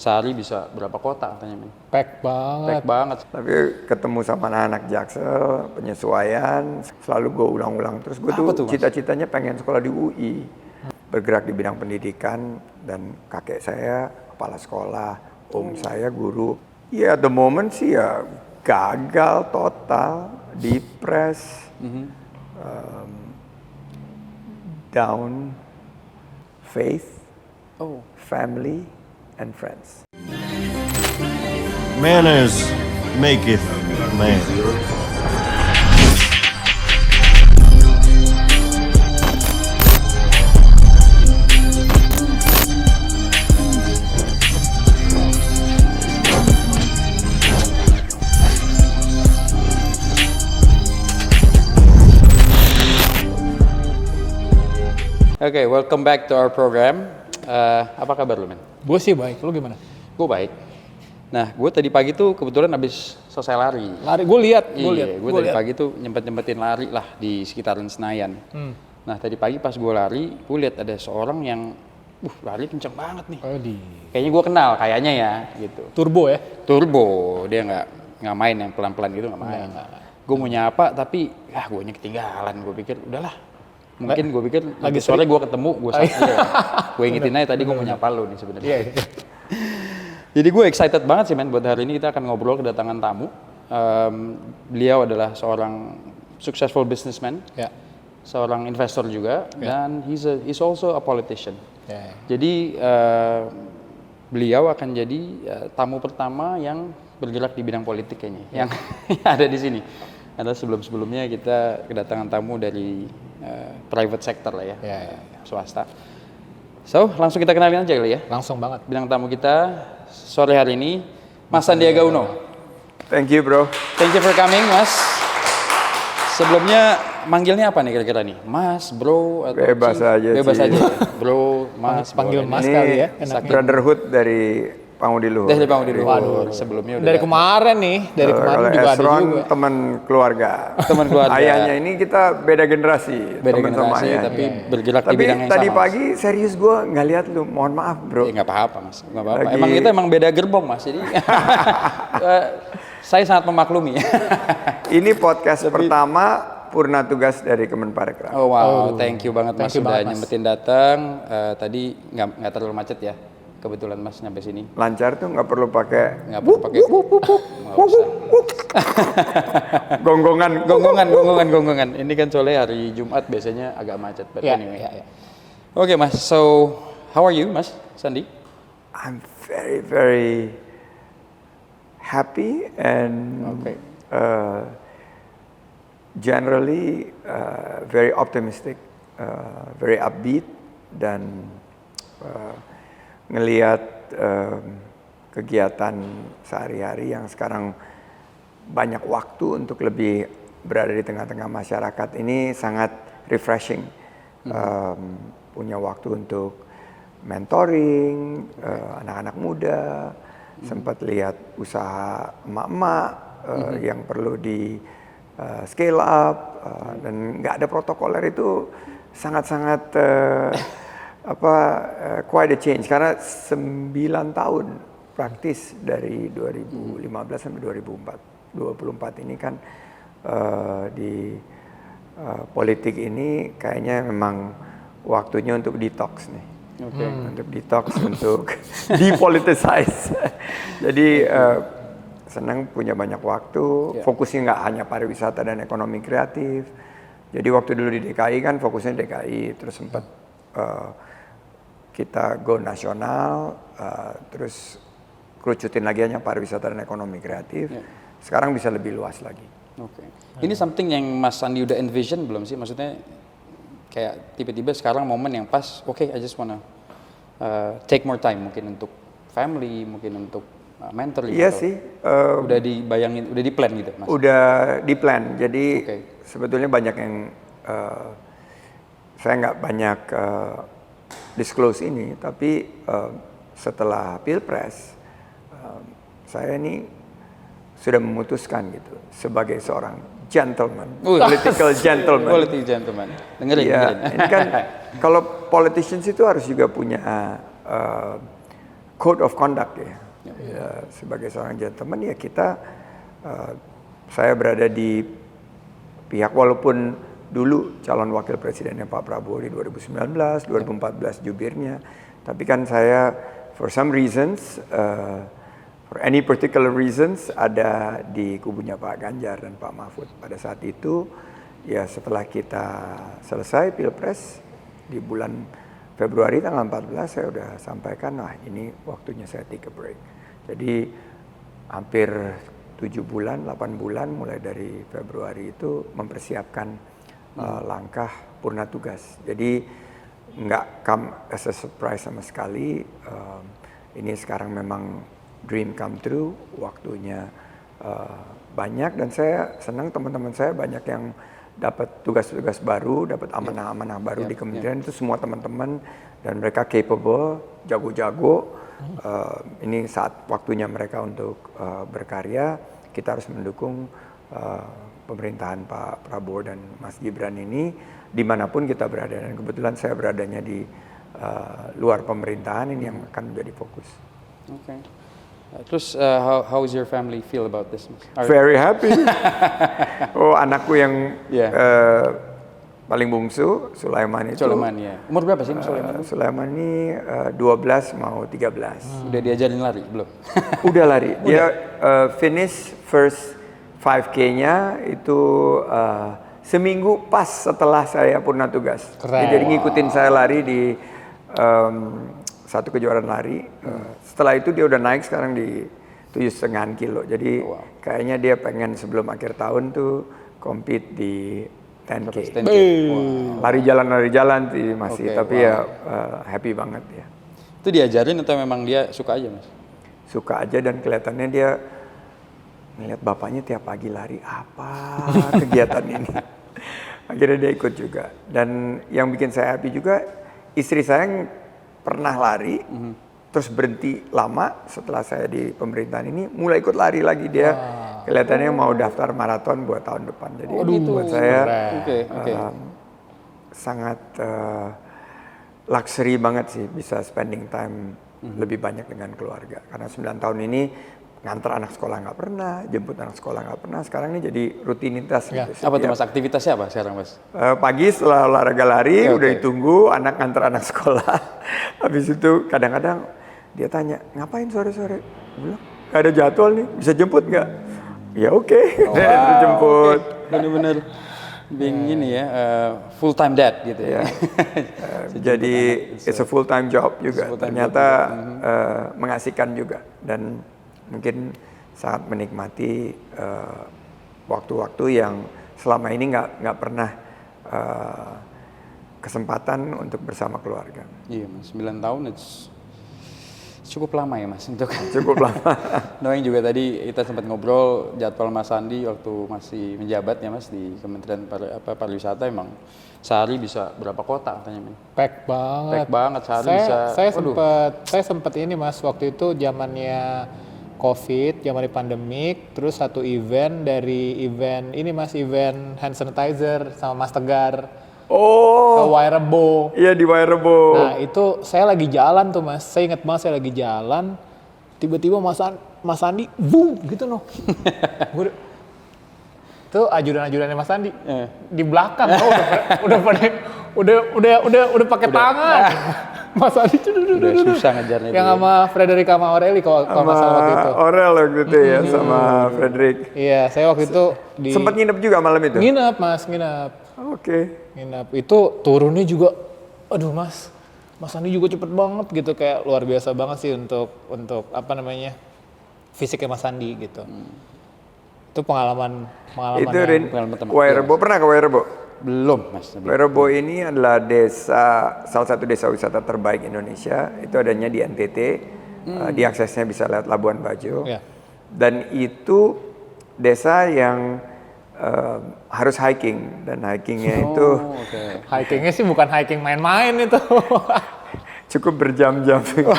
sehari bisa berapa kota katanya, men. Pack banget. Pack banget. Tapi ketemu sama anak-anak Jaksel, penyesuaian, selalu gue ulang-ulang. Terus gue Apa tuh, tuh Mas? cita-citanya pengen sekolah di UI. Bergerak di bidang pendidikan, dan kakek saya kepala sekolah, om saya guru. Ya the moment sih ya gagal total, depres, down, faith, Oh. family, and friends. Manners maketh man. Oke, welcome back to our program. Apa kabar lu, men? Gue sih baik, lu gimana? Gue baik. Nah, gue tadi pagi tuh kebetulan habis selesai lari. Lari, gue lihat. Gue tadi pagi tuh nyempet-nyempetin lari lah di sekitaran Senayan. Nah, tadi pagi pas gue lari, gue lihat ada seorang yang, lari kenceng banget nih. Kayaknya gue kenal, kayaknya ya, gitu. Turbo ya? Turbo, dia nggak main yang pelan-pelan gitu, nggak main. Gue mau nyapa, tapi gue ketinggalan. Gue pikir, udahlah. Mungkin gue pikir lagi sore gue ketemu, gue gue ingetin aja tadi gue mau nyapa lo nih sebenarnya. Jadi gue excited banget sih, men, buat hari ini kita akan ngobrol kedatangan tamu. Beliau adalah seorang successful businessman, seorang investor juga, dan he's also a politician. Jadi beliau akan jadi tamu pertama yang bergerak di bidang politik kayaknya, yang ada di sini. Karena sebelum-sebelumnya kita kedatangan tamu dari private sector lah ya, swasta. So, langsung kita kenalin aja kali ya. Langsung banget. Bintang tamu kita sore hari ini, Mas Sandiaga Uno. Thank you, bro. Thank you for coming, Mas. Sebelumnya manggilnya apa nih kira-kira nih? Mas, bro, atau Bebas aja Bebas sih. aja. Bro, Mas, Panggil boleh. Mas Ini kali ya, enaknya. brotherhood dari Pangudi Luhur. Dari Bang Udi Luhur. Sebelumnya udah Dari kemarin nih, dari kemarin Kalau juga ada Esron juga. teman keluarga. Teman keluarga. Ayahnya ini kita beda generasi. Beda teman sama generasi, ayahnya. tapi bergerak di Tapi bidang yang tadi sama, Mas. pagi serius gue nggak lihat lu. Mohon maaf, bro. Ya nggak apa-apa, Mas. Nggak apa-apa. Lagi- Emang kita beda gerbong, Mas. Jadi saya sangat memaklumi. Ini podcast pertama purna tugas dari Kemenparekraf. Oh wow, thank you banget, Mas, Thank you sudah banget, Mas. nyempetin datang. Tadi nggak terlalu macet ya. Kebetulan Mas nyampe sini. Lancar tuh nggak perlu pakai Nggak perlu pakai nggak usah. gonggongan. Ini kan soalnya hari Jumat biasanya agak macet. But anyway. Oke, Mas. So, how are you, Mas Sandi? I'm very, very happy and generally very optimistic, very upbeat, dan ngelihat kegiatan sehari-hari yang sekarang banyak waktu untuk lebih berada di tengah-tengah masyarakat ini sangat refreshing. Punya waktu untuk mentoring anak-anak muda, sempat lihat usaha emak-emak yang perlu di scale up, dan nggak ada protokoler itu sangat-sangat quite a change, karena 9 tahun praktis dari 2015 sampai 2024 ini kan di politik ini kayaknya memang waktunya untuk detox nih. Untuk detox, untuk depoliticize. Jadi senang punya banyak waktu, fokusnya nggak hanya pariwisata dan ekonomi kreatif. Jadi waktu dulu di DKI kan fokusnya DKI, terus sempat kita go nasional, terus kerucutin lagi hanya pariwisata dan ekonomi kreatif. Sekarang bisa lebih luas lagi. Ini something yang Mas Sandi udah envision belum sih? Maksudnya kayak tiba-tiba sekarang momen yang pas, I just wanna take more time, mungkin untuk family, mungkin untuk mentoring. Iya sih. Udah dibayangin, udah di plan gitu, Mas? Udah di plan. Jadi sebetulnya banyak yang saya nggak banyak disclose ini, tapi setelah Pilpres saya ini sudah memutuskan gitu sebagai seorang gentleman, political gentleman. Political gentleman. Dengerin. Ini kan kalau politicians itu harus juga punya code of conduct ya. Ya, sebagai seorang gentleman ya kita, saya berada di pihak walaupun dulu calon wakil presidennya Pak Prabowo di 2019, 2014 jubirnya, tapi kan saya for some reasons, for any particular reasons ada di kubunya Pak Ganjar dan Pak Mahfud pada saat itu. Ya setelah kita selesai Pilpres di bulan Februari tanggal 14 saya udah sampaikan, nah ini waktunya saya take a break. Jadi hampir 7 bulan, 8 bulan mulai dari Februari itu mempersiapkan langkah purna tugas. Jadi nggak come as a surprise sama sekali. Ini sekarang memang dream come true, waktunya banyak dan saya senang teman-teman saya banyak yang dapat tugas-tugas baru, dapat amanah-amanah baru di kementerian. Itu semua teman-teman dan mereka capable, jago-jago. Ini saat waktunya mereka untuk berkarya. Kita harus mendukung pemerintahan Pak Prabowo dan Mas Gibran ini dimanapun kita berada. Dan kebetulan saya beradanya di luar pemerintahan, ini yang akan menjadi fokus. Okay. Terus how is your family feel about this? Very happy. Oh, anakku yang paling bungsu, Sulaiman itu. Sulaiman ya. Umur berapa sih Mas Sulaiman? Sulaiman ini 12 mau 13. Udah diajarin lari belum? Udah lari. Dia finish first 5K-nya itu seminggu pas setelah saya purna tugas. Dia jadi ngikutin saya lari di satu kejuaraan lari. Setelah itu dia udah naik sekarang di 7,5 kilo. Jadi kayaknya dia pengen sebelum akhir tahun tuh compete di 10K. Lari jalan masih, tapi ya happy banget ya. Itu diajarin atau memang dia suka aja Mas? Suka aja dan kelihatannya dia ngeliat bapaknya tiap pagi lari apa kegiatan ini. Akhirnya dia ikut juga. Dan yang bikin saya happy juga istri saya yang pernah lari, terus berhenti lama setelah saya di pemerintahan ini, mulai ikut lari lagi dia. Kelihatannya mau daftar maraton buat tahun depan. Jadi buat saya sangat luxury banget sih bisa spending time lebih banyak dengan keluarga. Karena 9 tahun ini nganter anak sekolah nggak pernah, jemput anak sekolah nggak pernah. Sekarang ini jadi rutinitas. Gitu. Apa tuh Mas, aktivitasnya apa sekarang Mas? Pagi setelah olahraga lari, udah ditunggu anak nganter anak sekolah. Habis itu kadang-kadang dia tanya, ngapain sore-sore? Bilang, nggak ada jadwal nih, bisa jemput nggak? Ya oke, jemput. Bener-bener ini ya, full time dad gitu ya. Jadi it's a full time job juga. Ternyata mengasihkan juga dan mungkin sangat menikmati waktu-waktu yang selama ini nggak pernah kesempatan untuk bersama keluarga. Iya Mas, 9 tahun it's cukup lama ya Mas untuk cukup lama. Knowing juga tadi kita sempat ngobrol jadwal Mas Sandi waktu masih menjabat ya Mas di Kementerian Pariwisata, emang sehari bisa berapa kota katanya? Pack banget. Pack banget sehari bisa. Saya sempat ini Mas, waktu itu zamannya COVID, zaman pandemik, terus satu event ini Mas, event hand sanitizer sama Mas Tegar. Ke Wairebo. Iya di Wairebo. Nah itu saya lagi jalan tuh Mas, saya ingat banget saya lagi jalan, tiba-tiba Mas Sandi, boom gitu noh. Tuh ajudan-ajudannya Mas Sandi di belakang, udah pakai tangan. Mas Sandi udah susah ngejarnya. Yang sama Frederick sama Aureli kalau masalah waktu itu. Aurel waktu itu ya sama Frederick. Iya, saya waktu itu sempat nginep juga malam itu. Nginep Mas, nginep. Oke. Nginep itu turunnya juga, aduh Mas Sandi juga cepet banget gitu, kayak luar biasa banget sih untuk apa namanya fisiknya Mas Sandi gitu. Itu pengalaman itu Wairebo, pernah ke Wairebo? Belum Mas. Wairebo ini adalah salah satu desa wisata terbaik Indonesia. Itu adanya di NTT. Diaksesnya bisa lewat Labuan Bajo. Dan itu desa yang harus hiking, dan hikingnya itu hikingnya sih bukan hiking main-main itu. Cukup berjam-jam gitu.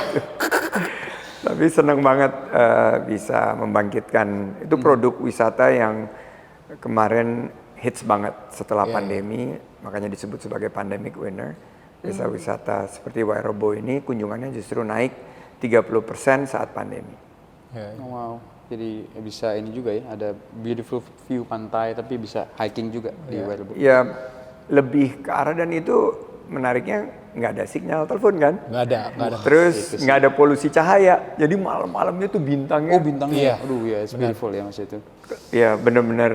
Tapi senang banget bisa membangkitkan itu produk wisata yang kemarin hits banget setelah pandemi, makanya disebut sebagai pandemic winner. Desa wisata seperti Wairebo ini kunjungannya justru naik 30% saat pandemi. Ya, ya. Oh, wow. Jadi bisa ini juga ya, ada beautiful view pantai tapi bisa hiking juga di Wearable. Ya lebih ke arah, dan itu menariknya nggak ada sinyal telepon kan. Nggak ada. Terus nggak ada polusi cahaya. Jadi malam-malamnya tuh bintangnya. Oh bintangnya, Iya. aduh ya, it's beautiful ya mas itu. Ya benar-benar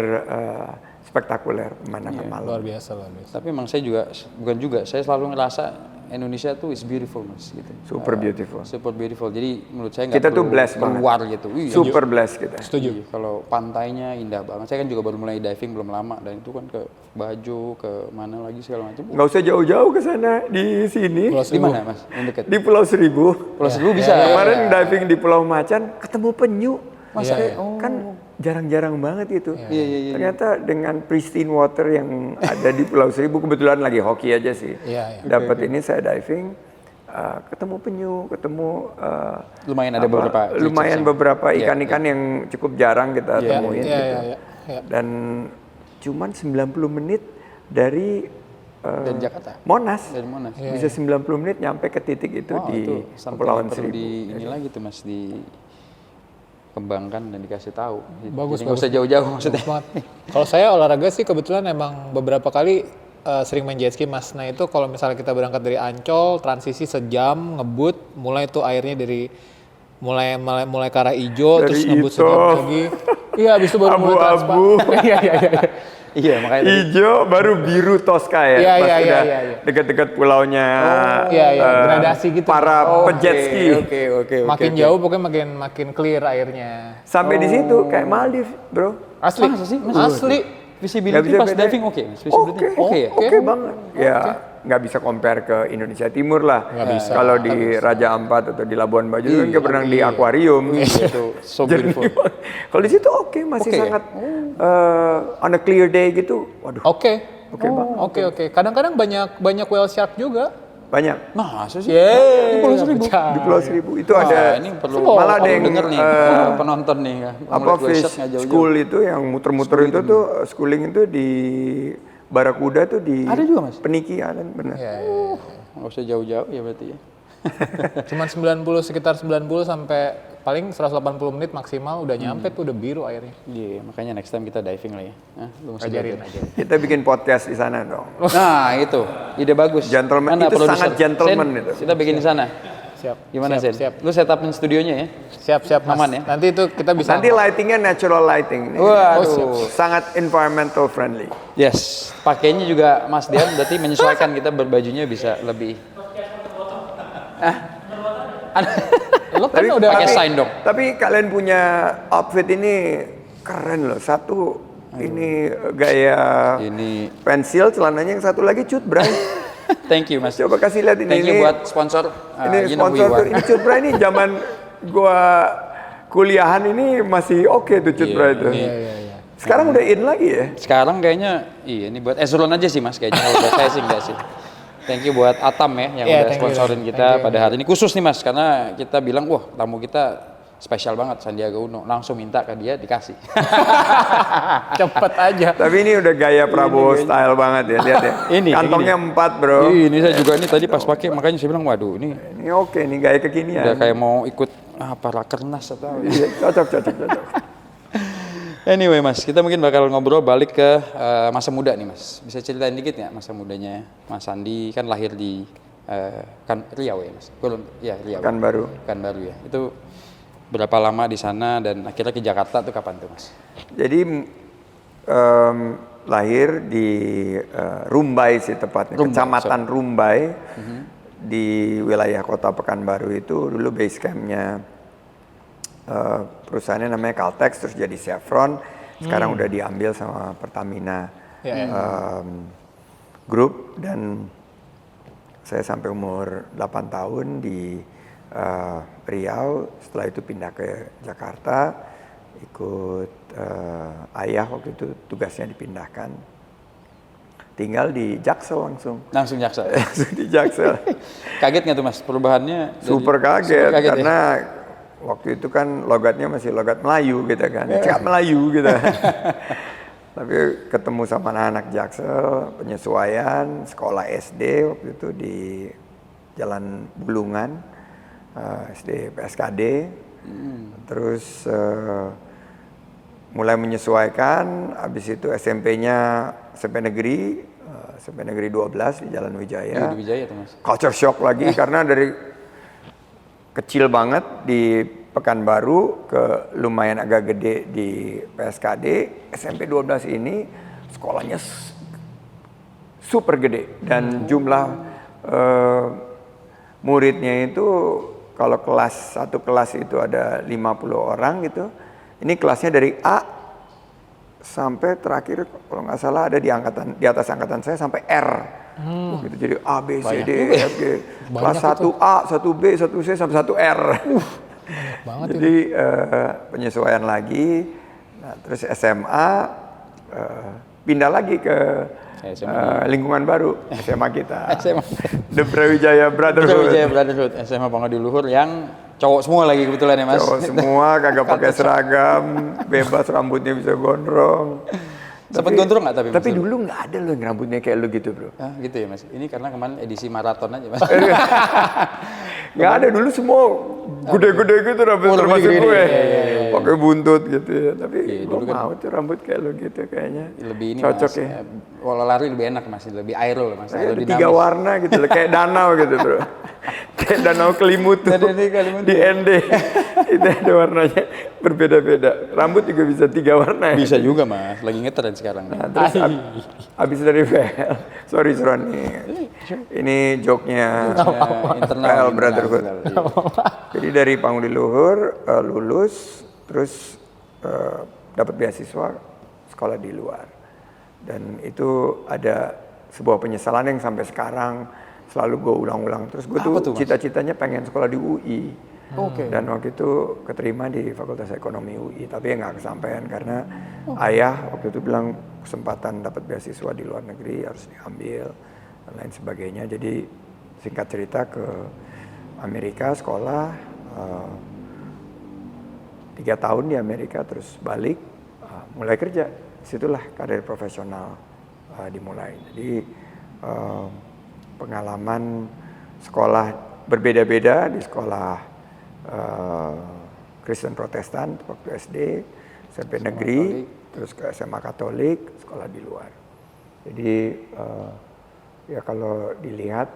spektakuler pemandangan malam. Luar biasa. Tapi emang saya juga, saya selalu ngerasa Indonesia tuh is beautiful mas gitu. Super beautiful. Super beautiful. Jadi menurut saya nggak Kita tuh perlu blessed banget. keluar gitu. Iya. Super blessed kita. Setuju. Iya, kalau pantainya indah banget. Saya kan juga baru mulai diving belum lama, dan itu kan ke Bajo, ke mana lagi segala macam. Nggak usah jauh-jauh ke sana, di sini. Di mana mas? Yang dekat. Di Pulau Seribu. Pulau Seribu bisa. Kemarin diving di Pulau Macan, ketemu penyu. Masa Iya, Kan jarang-jarang banget itu. Iya. Ternyata dengan pristine water yang ada di Pulau Seribu, kebetulan lagi hoki aja sih. Iya. Dapat ini saya diving, ketemu penyu, ketemu Lumayan ada beberapa creatures lumayan yang- beberapa ikan-ikan yang cukup jarang kita Iya, temuin Iya, gitu. iya. Dan cuman 90 menit dari dari Jakarta. Monas. Dari Monas. Bisa 90 menit nyampe ke titik itu Wow, di itu something Kepulauan yang perlu Seribu. di ini lagi tuh mas, dikembangkan dan dikasih tahu. Bagus, Jadi nggak usah jauh-jauh maksudnya. Bagus banget. Kalau saya olahraga sih kebetulan emang beberapa kali sering main jet ski mas. Nah itu kalau misalnya kita berangkat dari Ancol, transisi sejam ngebut, mulai tuh airnya dari mulai ke arah hijau, Dari terus ngebut hijau. sejam lagi. Iya, habis itu baru mulai Abu-abu. transparan. Iya. Iya makanya tadi. Hijau baru biru Tosca ya. Iya, pas iya, udah iya. dekat-dekat pulaunya. Iya, gradasi gitu. Para pejet ski. Oke. Makin jauh pokoknya makin clear airnya. Sampai di situ kayak Maldives, bro. Asli. Masa sih? Asli. Visibility Nggak bisa pas bedain. diving oke mas? Visibility oke ya? Oke banget. Ya, nggak bisa compare ke Indonesia Timur lah. Nggak bisa. Kalau di Raja Ampat atau di Labuan Bajo kan kayak berenang di akuarium. Itu so beautiful. Kalau di situ masih Oke ya? sangat on a clear day gitu. Waduh, Oke. Oke banget. Oke. Kadang-kadang banyak whale shark juga. banyak. Masa sih? Yeay, Di Pulau Seribu? Di Pulau Seribu itu Wah, ada ini perlu malah ada yang denger nih penonton nih ya. apa fish school itu yang muter-muter itu tuh schooling itu di Barakuda tuh di Ada juga, Mas? Peniki Island, benar. Nggak usah jauh-jauh ya berarti ya. Cuman sekitar 90 sampai paling 180 menit maksimal udah nyampe tuh udah biru airnya. Iya, makanya next time kita diving lah ya. Nah, lu mesti Ajarin belajar. aja. Kita bikin podcast di sana dong. Nah, itu ide bagus. Gentleman, Mana itu produser? sangat gentleman Sen, itu. Kita bikin di sana. Siap. Gimana siap, Sen? Siap. Lu setupin studionya ya? Siap Mas. Aman ya? Nanti itu kita bisa Nanti lightingnya natural lighting. Ini Waduh. sangat environmental friendly. Yes, pakainya juga Mas Dian berarti menyesuaikan kita berbajunya bisa lebih. Lo kan udah pakai sign dong. Tapi kalian punya outfit ini keren loh. Satu ini gaya Ini pensil, celananya yang satu lagi cut bray. thank you Mas. Coba kasih lihat ini. Thank you Ini- buat sponsor. Ini You know who sponsor you tuh, are. ini cut bray ini zaman gua kuliahan ini masih oke tuh cut Iya, bray itu. ini- Sekarang udah in lagi ya. Sekarang kayaknya iya ini buat Ezron aja sih Mas kayaknya kalau buat saya sih enggak sih. Thank you buat Atam ya yang Iya, udah thank you. sponsorin Thank kita you. pada hari ini khusus nih Mas karena kita bilang wah tamu kita spesial banget Sandiaga Uno, langsung minta ke dia dikasih. cepet aja. Tapi ini udah gaya Prabowo style banget ya, lihat ya. Ini, Kantongnya 4 bro. Ini saya juga ini tadi pas pakai makanya saya bilang waduh ini Ini oke nih gaya kekinian. udah kayak mau ikut apa rakernas atau Iya, cocok. Anyway Mas, kita mungkin bakal ngobrol balik ke masa muda nih Mas. Bisa ceritain dikit nggak masa mudanya Mas Sandi kan lahir di kan Riau ya Mas? Belum, ya Riau. Pekanbaru. Pekanbaru ya. Itu berapa lama di sana dan akhirnya ke Jakarta tuh kapan tuh Mas? Jadi lahir di Rumbai sih tepatnya, Rumbai, Kecamatan Rumbai di wilayah Kota Pekanbaru itu dulu base campnya perusahaannya namanya Caltex terus jadi Chevron, sekarang udah diambil sama Pertamina Group dan saya sampai umur 8 tahun di Riau, setelah itu pindah ke Jakarta, ikut ayah waktu itu tugasnya dipindahkan, tinggal di Jaksel langsung. Langsung Jaksel. Langsung di Jaksel. Kaget nggak tuh Mas perubahannya? Super kaget, ya? karena waktu itu kan logatnya masih logat Melayu gitu kan, cakap Melayu gitu. Tapi ketemu sama anak-anak Jaksel, penyesuaian, sekolah SD waktu itu di Jalan Bulungan. SD PSKD, terus mulai menyesuaikan, habis itu SMP-nya SMP Negeri 12 di Jalan Wijaya. Di Wijaya tuh Mas. Culture shock lagi karena dari kecil banget di Pekanbaru ke lumayan agak gede di PSKD, SMP 12 ini sekolahnya super gede dan jumlah muridnya itu kalau satu kelas itu ada 50 orang gitu. Ini kelasnya dari A sampai terakhir kalau nggak salah ada di atas angkatan saya sampai R. Gitu. Jadi A, B, C, D, E, F, G. Kelas 1A, 1B, 1C sampai 1R. Banget jadi penyesuaian lagi. Nah, terus SMA pindah lagi ke lingkungan baru SMA kita. SMA. The Brawijaya Brotherhood. Wijaya Brotherhood, SMA Pangadi Luhur yang cowok semua lagi kebetulan ya Mas. Cowok semua kagak pakai seragam, bebas rambutnya bisa gondrong. Sempat gondrong nggak tapi? Tapi dulu nggak ada loh yang rambutnya kayak lu gitu bro. Ah, gitu ya Mas. Ini karena kemarin edisi maraton aja Mas. Nggak ada, dulu semua gede-gede gitu rambut termasuk gue. Pakai buntut gitu ya. Tapi gue mau tuh rambut kayak lu gitu kayaknya. Lebih ini cocok Mas. ya. Kalau lari lebih enak Mas, lebih aero Mas. Ada 3 warna gitu loh, kayak danau gitu bro. Kayak danau Kelimut tuh di ND. Itu ada warnanya berbeda-beda. Rambut juga bisa 3 warna ya. Bisa juga Mas, lagi ngetren sekarang. Nah, terus abis dari VL, sorry Ron, ini joke-nya VL Brotherhood. Jadi dari Pangudi Luhur lulus, terus dapat beasiswa sekolah di luar. Dan itu ada sebuah penyesalan yang sampai sekarang selalu gue ulang-ulang. Terus gue tuh cita-citanya pengen sekolah di UI. Dan waktu itu keterima di Fakultas Ekonomi UI, tapi ya nggak kesampaian karena ayah waktu itu bilang kesempatan dapat beasiswa di luar negeri harus diambil dan lain sebagainya. Jadi singkat cerita ke Amerika sekolah 3 tahun di Amerika, terus balik mulai kerja. Situlah karir profesional dimulai. Jadi pengalaman sekolah berbeda-beda di sekolah Kristen Protestan waktu SD, SMP negeri, terus ke SMA Katolik, sekolah di luar. Jadi ya kalau dilihat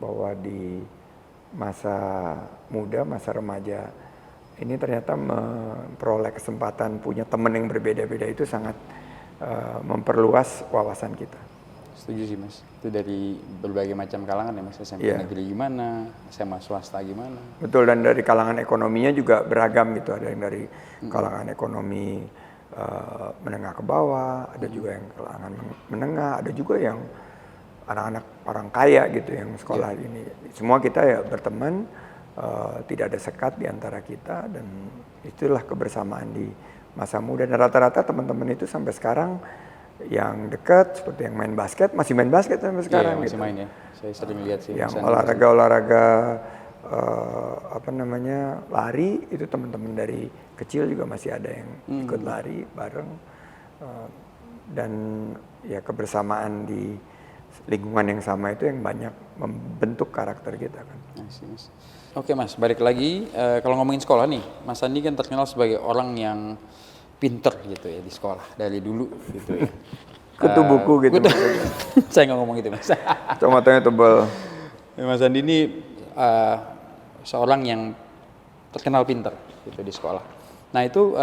bahwa di masa muda, masa remaja ini ternyata memperoleh kesempatan punya teman yang berbeda-beda itu sangat memperluas wawasan kita. Setuju sih Mas, itu dari berbagai macam kalangan ya Mas, SMP negeri gimana, SMA swasta gimana. Betul, dan dari kalangan ekonominya juga beragam gitu, ada yang dari kalangan ekonomi menengah ke bawah, ada juga yang kalangan menengah, ada juga yang anak-anak orang kaya gitu yang sekolah ini. Semua kita ya berteman, tidak ada sekat di antara kita, dan itulah kebersamaan di masa muda. Dan rata-rata teman-teman itu sampai sekarang yang dekat, seperti yang main basket, masih main basket sampai sekarang. Masih gitu. main ya, saya sering lihat sih. Yang olahraga lari, itu teman-teman dari kecil juga masih ada yang ikut lari bareng. Dan ya kebersamaan di lingkungan yang sama itu yang banyak membentuk karakter kita kan. Oke Mas, balik lagi, kalau ngomongin sekolah nih, Mas Andi kan terkenal sebagai orang yang pinter gitu ya di sekolah dari dulu gitu ya. Kutu buku gitu. Saya nggak ngomong gitu Mas. Tomatanya tebal. Mas Andi ini seorang yang terkenal pinter gitu di sekolah. Nah itu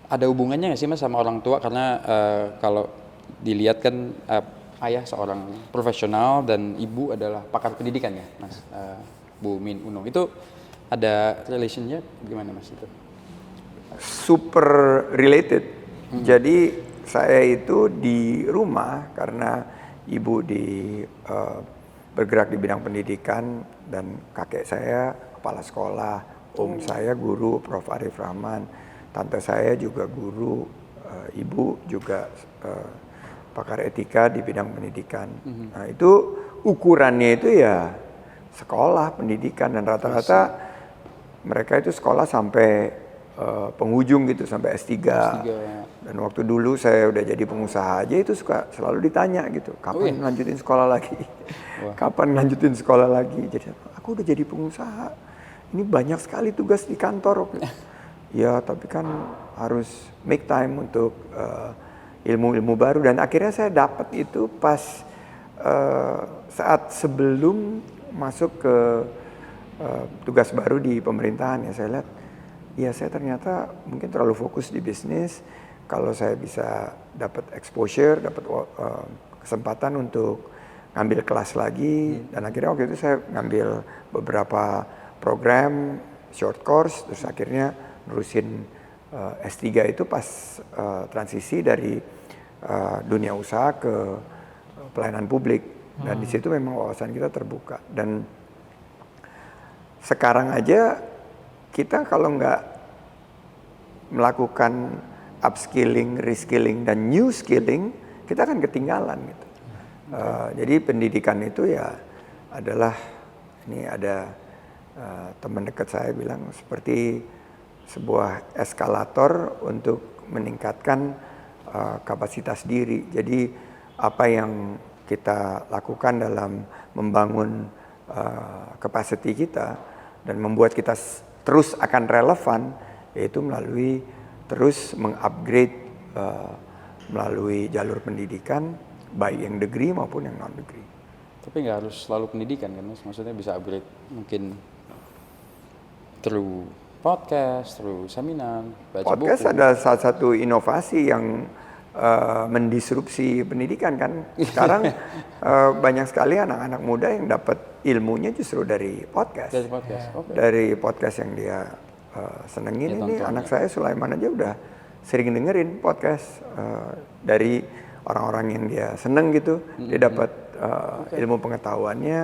ada hubungannya nggak sih Mas sama orang tua, karena kalau dilihat kan ayah seorang profesional dan ibu adalah pakar pendidikan ya Mas, Bu Min Unung. Itu ada relationnya gimana Mas itu? Super related. Jadi saya itu di rumah karena ibu bergerak di bidang pendidikan dan kakek saya kepala sekolah, om saya guru Prof. Arif Rahman, tante saya juga guru, ibu juga pakar etika di bidang pendidikan. Nah itu ukurannya itu ya sekolah pendidikan, dan rata-rata mereka itu sekolah sampai penghujung gitu sampai S3. S3. Dan waktu dulu saya udah jadi pengusaha aja itu suka selalu ditanya gitu, kapan lanjutin sekolah lagi? Kapan lanjutin sekolah lagi? Jadi aku udah jadi pengusaha. Ini banyak sekali tugas di kantor. Ya, tapi kan harus make time untuk ilmu-ilmu baru dan akhirnya saya dapat itu pas saat sebelum masuk ke tugas baru di pemerintahan ya. Saya lihat ya saya ternyata mungkin terlalu fokus di bisnis. Kalau saya bisa dapat exposure, dapat kesempatan untuk ngambil kelas lagi dan akhirnya waktu itu saya ngambil beberapa program short course terus akhirnya nerusin S3 itu pas transisi dari dunia usaha ke pelayanan publik dan di situ memang wawasan kita terbuka dan sekarang aja kita kalau nggak melakukan upskilling, reskilling dan new skilling kita akan ketinggalan gitu. Jadi pendidikan itu ya adalah ini ada teman dekat saya bilang seperti sebuah eskalator untuk meningkatkan kapasitas diri. Jadi apa yang kita lakukan dalam membangun capacity kita dan membuat kita terus akan relevan yaitu melalui terus mengupgrade melalui jalur pendidikan baik yang degree maupun yang non degree. Tapi nggak harus selalu pendidikan kan Mas? Maksudnya bisa upgrade mungkin through podcast, through seminar, baca podcast buku. adalah salah satu inovasi yang mendisrupsi pendidikan kan. Sekarang banyak sekali anak-anak muda yang dapat ilmunya justru dari podcast. Dari podcast, oke. Dari podcast yang dia senengin. Ya, ini tonton, anak saya Sulaiman aja udah sering dengerin podcast dari orang-orang yang dia seneng gitu. Dia dapat ilmu pengetahuannya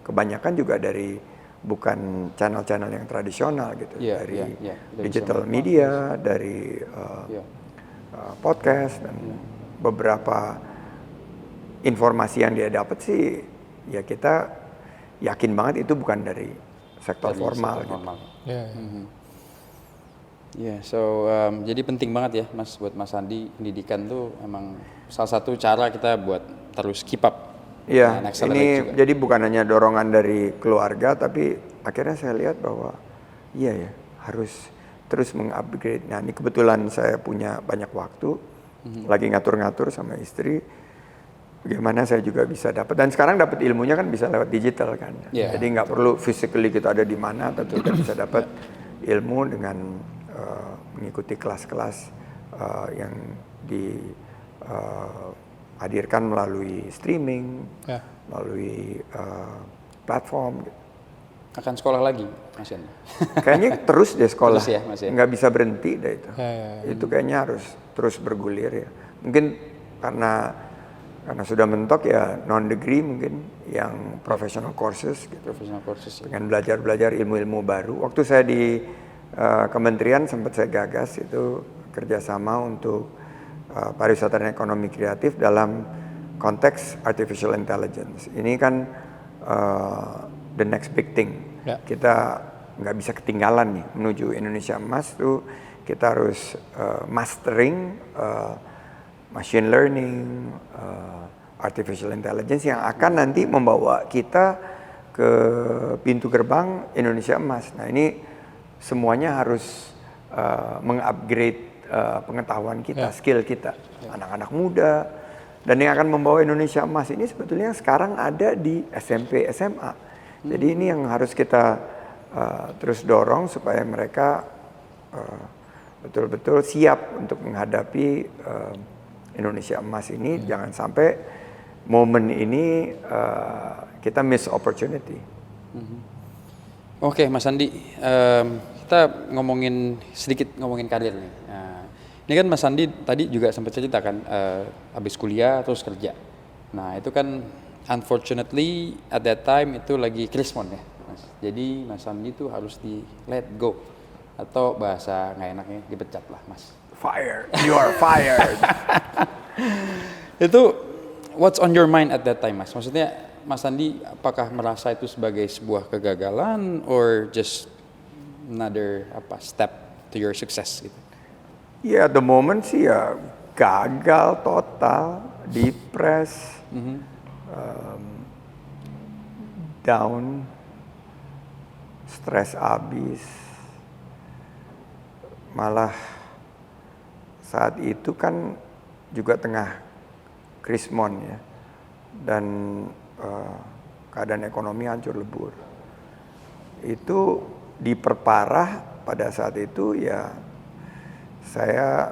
kebanyakan juga dari bukan channel-channel yang tradisional gitu, dari digital media, dari podcast dan beberapa informasi yang dia dapat sih ya kita yakin banget itu bukan dari sektor formal. Gitu. Jadi penting banget ya Mas buat Mas Andi pendidikan tuh emang salah satu cara kita buat terus keep up. Iya, ini juga. Jadi bukan hanya dorongan dari keluarga tapi akhirnya saya lihat bahwa iya ya harus terus mengupgrade. Nah ini kebetulan saya punya banyak waktu, lagi ngatur-ngatur sama istri. Bagaimana saya juga bisa dapat dan sekarang dapat ilmunya kan bisa lewat digital kan. Jadi nggak perlu physically kita ada di mana, tapi kita bisa dapat ilmu dengan mengikuti kelas-kelas yang dihadirkan melalui streaming, melalui platform. Gitu. Akan sekolah lagi, Mas Yan? Kayaknya terus deh sekolah, terus ya, Mas, ya? Nggak bisa berhenti deh itu. Itu kayaknya harus terus bergulir ya. Mungkin karena sudah mentok ya non degree mungkin yang professional courses gitu. Professional courses. Dengan belajar ilmu-ilmu baru. Waktu saya di kementerian sempat saya gagas itu kerjasama untuk pariwisata dan ekonomi kreatif dalam konteks artificial intelligence. Ini kan the next big thing. Kita nggak bisa ketinggalan nih menuju Indonesia Emas tuh kita harus mastering machine learning, artificial intelligence yang akan nanti membawa kita ke pintu gerbang Indonesia Emas. Nah ini semuanya harus mengupgrade pengetahuan kita, skill kita, anak-anak muda. Dan yang akan membawa Indonesia Emas ini sebetulnya sekarang ada di SMP, SMA. Jadi ini yang harus kita terus dorong supaya mereka betul-betul siap untuk menghadapi Indonesia Emas ini. Jangan sampai momen ini kita miss opportunity. Oke, Mas Andi, kita sedikit ngomongin karir nih. Nah, ini kan Mas Andi tadi juga sempat cerita kan, habis kuliah terus kerja. Nah itu kan unfortunately at that time itu lagi krismon ya, Mas. Jadi Mas Andi itu harus di let go atau bahasa nggak enaknya dipecat lah, Mas. Fired, you are fired. Itu what's on your mind at that time, Mas? Maksudnya Mas Andi apakah merasa itu sebagai sebuah kegagalan or just another step to your success gitu? Ya, the moment sih ya gagal total, depres, down, stres abis. Malah saat itu kan juga tengah krismon ya, dan keadaan ekonomi hancur lebur. Itu diperparah pada saat itu ya, saya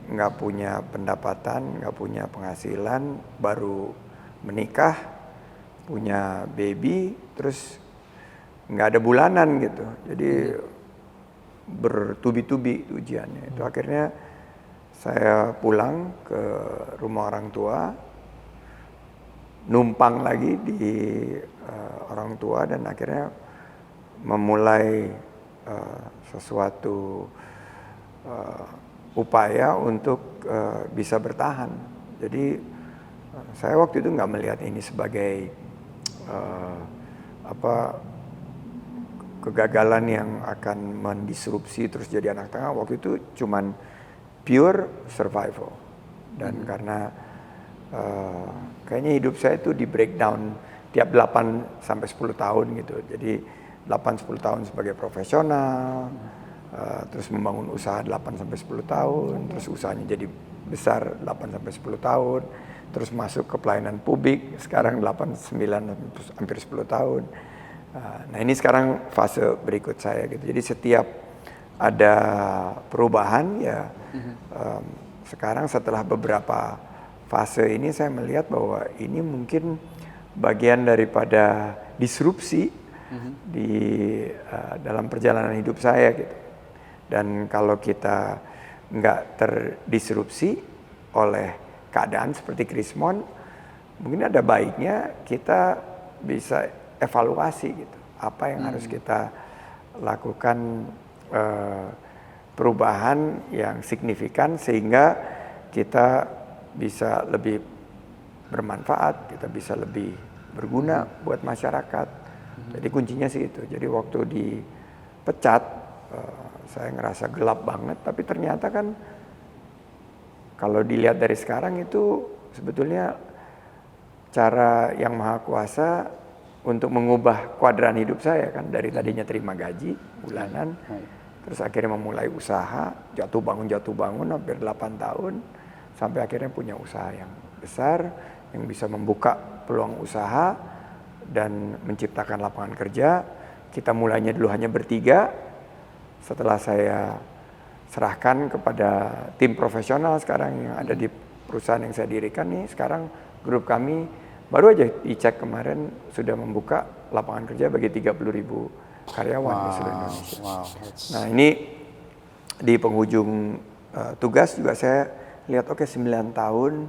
nggak punya pendapatan, nggak punya penghasilan, baru menikah, punya baby, terus nggak ada bulanan gitu. Jadi bertubi-tubi ujiannya. Itu akhirnya saya pulang ke rumah orang tua, numpang lagi di orang tua, dan akhirnya memulai sesuatu upaya untuk bisa bertahan. Jadi saya waktu itu nggak melihat ini sebagai kegagalan yang akan mendisrupsi terus jadi anak tangga. Waktu itu cuman pure survival. Dan karena kayaknya hidup saya itu di breakdown tiap 8 sampai 10 tahun gitu. Jadi 8-10 tahun sebagai profesional, terus membangun usaha 8 sampai 10 tahun, terus usahanya jadi besar 8 sampai 10 tahun, terus masuk ke pelayanan publik sekarang 8, 9, hampir 10 tahun. Nah, ini sekarang fase berikut saya gitu. Jadi setiap ada perubahan ya, sekarang setelah beberapa fase ini saya melihat bahwa ini mungkin bagian daripada disrupsi di dalam perjalanan hidup saya gitu. Dan kalau kita nggak terdisrupsi oleh keadaan seperti krismon, mungkin ada baiknya kita bisa evaluasi gitu, apa yang harus kita lakukan, perubahan yang signifikan sehingga kita bisa lebih bermanfaat, kita bisa lebih berguna buat masyarakat. Jadi kuncinya sih itu. Jadi waktu dipecat, saya ngerasa gelap banget, tapi ternyata kan kalau dilihat dari sekarang itu sebetulnya cara yang Maha Kuasa untuk mengubah kuadran hidup saya kan, dari tadinya terima gaji bulanan, terus akhirnya memulai usaha, jatuh bangun hampir 8 tahun, sampai akhirnya punya usaha yang besar, yang bisa membuka peluang usaha dan menciptakan lapangan kerja. Kita mulainya dulu hanya bertiga, setelah saya serahkan kepada tim profesional sekarang yang ada di perusahaan yang saya dirikan nih, sekarang grup kami baru aja dicek kemarin sudah membuka lapangan kerja bagi 30.000 karyawan di seluruh Indonesia. Nah, ini di penghujung tugas juga saya lihat, oke, 9 tahun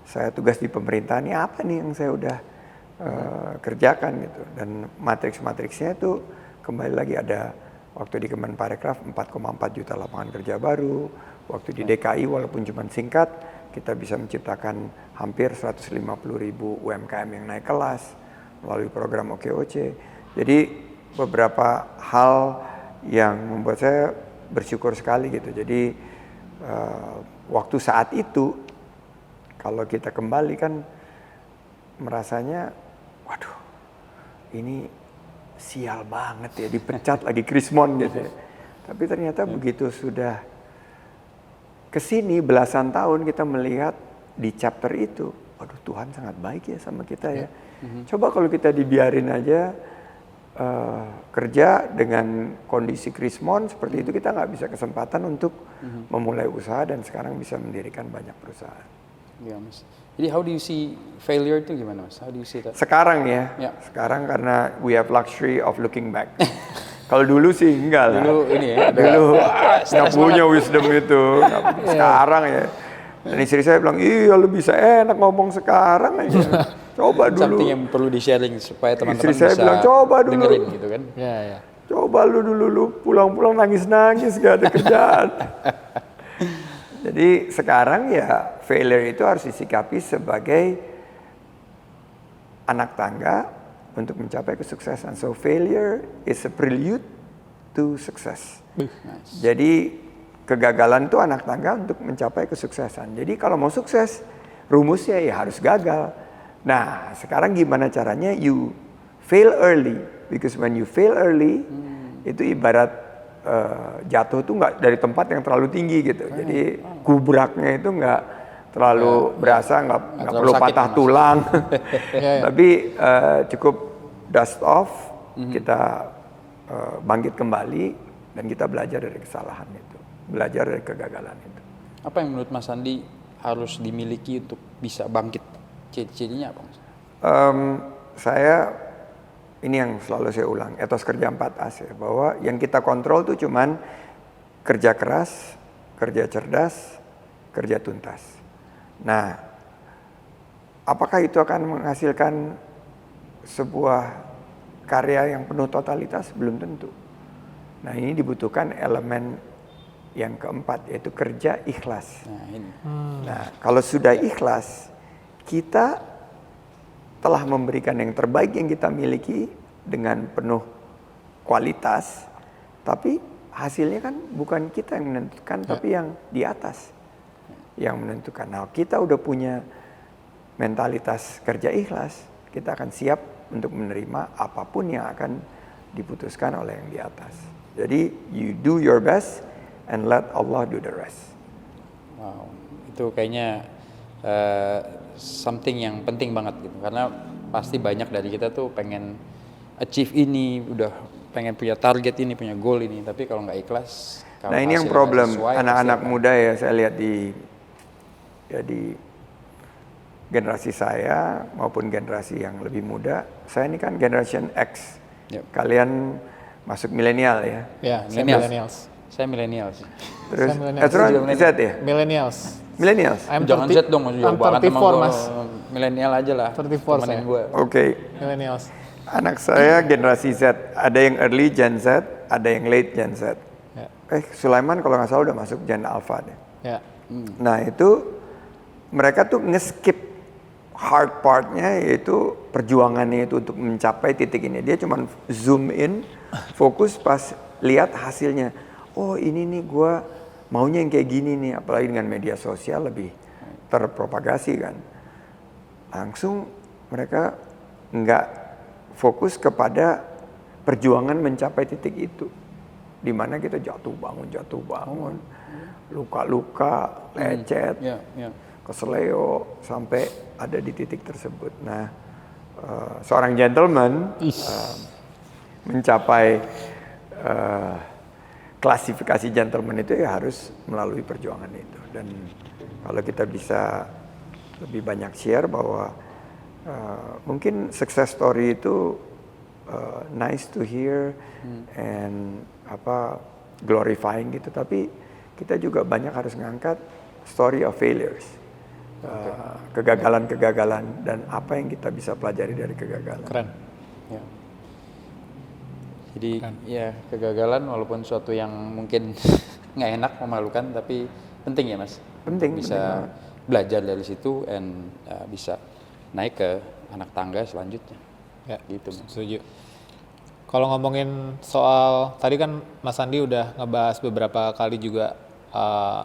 saya tugas di pemerintahan, ini apa nih yang saya udah kerjakan gitu. Dan matriks-matriksnya itu kembali lagi ada waktu di Kemenparekraf 4,4 juta lapangan kerja baru, waktu di DKI walaupun cuma singkat, kita bisa menciptakan hampir 150.000 UMKM yang naik kelas melalui program OKOC. Jadi beberapa hal yang membuat saya bersyukur sekali gitu. Jadi waktu saat itu kalau kita kembali kan merasanya, waduh, ini sial banget ya, dipecat lagi krismon gitu ya. Tapi ternyata begitu sudah kesini belasan tahun kita melihat di chapter itu, waduh, Tuhan sangat baik ya sama kita ya. Coba kalau kita dibiarin aja kerja dengan kondisi krismon seperti itu, kita nggak bisa kesempatan untuk memulai usaha dan sekarang bisa mendirikan banyak perusahaan. Ya, Mas. Jadi how do you see failure itu gimana, Mas? How do you see that? Sekarang ya, sekarang karena we have luxury of looking back. Kalau dulu sih enggak lah. Dulu ini ya. Dulu nggak punya wisdom itu. Sekarang ya. Dan istri saya bilang, iya lu bisa enak ngomong sekarang aja. Coba dulu. Something yang perlu di-sharing supaya teman-teman istri saya bisa bilang, coba dulu. dengerin gitu kan. Ya. Coba lu pulang-pulang nangis-nangis gak ada kerjaan. Jadi sekarang ya failure itu harus disikapi sebagai anak tangga untuk mencapai kesuksesan. So failure is a prelude to success. Nice. Jadi kegagalan itu anak tangga untuk mencapai kesuksesan. Jadi kalau mau sukses, rumusnya ya harus gagal. Nah, sekarang gimana caranya? You fail early, because when you fail early, itu ibarat jatuh tuh nggak dari tempat yang terlalu tinggi gitu. Jadi gubraknya itu nggak terlalu berasa, nggak perlu sakit, patah Mas. tulang, tapi cukup dust off, kita bangkit kembali dan kita belajar dari kesalahan itu, belajar dari kegagalan itu. Apa yang menurut Mas Andi harus dimiliki untuk bisa bangkit? Ciri-cirinya apa, Mas? Ini yang selalu saya ulang, etos kerja 4As ya, bahwa yang kita kontrol tuh cuman kerja keras, kerja cerdas, kerja tuntas. Nah, apakah itu akan menghasilkan sebuah karya yang penuh totalitas? Belum tentu. Nah, ini dibutuhkan elemen yang keempat, yaitu kerja ikhlas. Nah, ini. Nah, kalau sudah ikhlas, kita telah memberikan yang terbaik yang kita miliki dengan penuh kualitas, tapi hasilnya kan bukan kita yang menentukan, tapi yang di atas yang menentukan. Nah, kita udah punya mentalitas kerja ikhlas, kita akan siap untuk menerima apapun yang akan diputuskan oleh yang di atas. Jadi, you do your best and let Allah do the rest. Wow, itu kayaknya something yang penting banget gitu, karena pasti banyak dari kita tuh pengen achieve ini, udah pengen punya target ini, punya goal ini, tapi kalau nggak ikhlas, kalau Nah, ini yang hasilnya problem sesuai, anak-anak pasti muda ya, saya lihat di generasi saya maupun generasi yang lebih muda. Saya ini kan generation X. Yep. Kalian masuk milenial ya. Ya, saya Millennials. millennials. Saya milenial sih. Terus Saya millennials. Ezra Z ya? Millennials. Millennials. Jangan Z dong, Mas. I'm 34, Mas. Milenial aja lah. 34 saya. Gue. Oke. Millennials. Anak saya generasi Z. Ada yang early Gen Z, ada yang late Gen Z. Ya. Sulaiman kalau nggak salah udah masuk Gen Alpha deh. Ya. Nah, itu mereka tuh nge-skip hard partnya, yaitu perjuangannya itu untuk mencapai titik ini. Dia cuma zoom in, fokus pas lihat hasilnya. Oh, ini nih gue maunya yang kayak gini nih. Apalagi dengan media sosial lebih terpropagasi kan. Langsung mereka nggak fokus kepada perjuangan mencapai titik itu. Dimana kita jatuh bangun, luka-luka, lecet, keseleo, sampai ada di titik tersebut. Nah, seorang gentleman mencapai klasifikasi gentleman itu ya harus melalui perjuangan itu. Dan kalau kita bisa lebih banyak share bahwa mungkin success story itu nice to hear and glorifying gitu, tapi kita juga banyak harus ngangkat story of failures, kegagalan-kegagalan, dan apa yang kita bisa pelajari dari kegagalan. Keren. Ya. Jadi ya kegagalan walaupun suatu yang mungkin nggak enak, memalukan, tapi penting ya Mas. Penting. Bisa belajar dari situ and bisa naik ke anak tangga selanjutnya. Ya, gitu Mas. Setuju. Kalau ngomongin soal, tadi kan Mas Andi udah ngebahas beberapa kali juga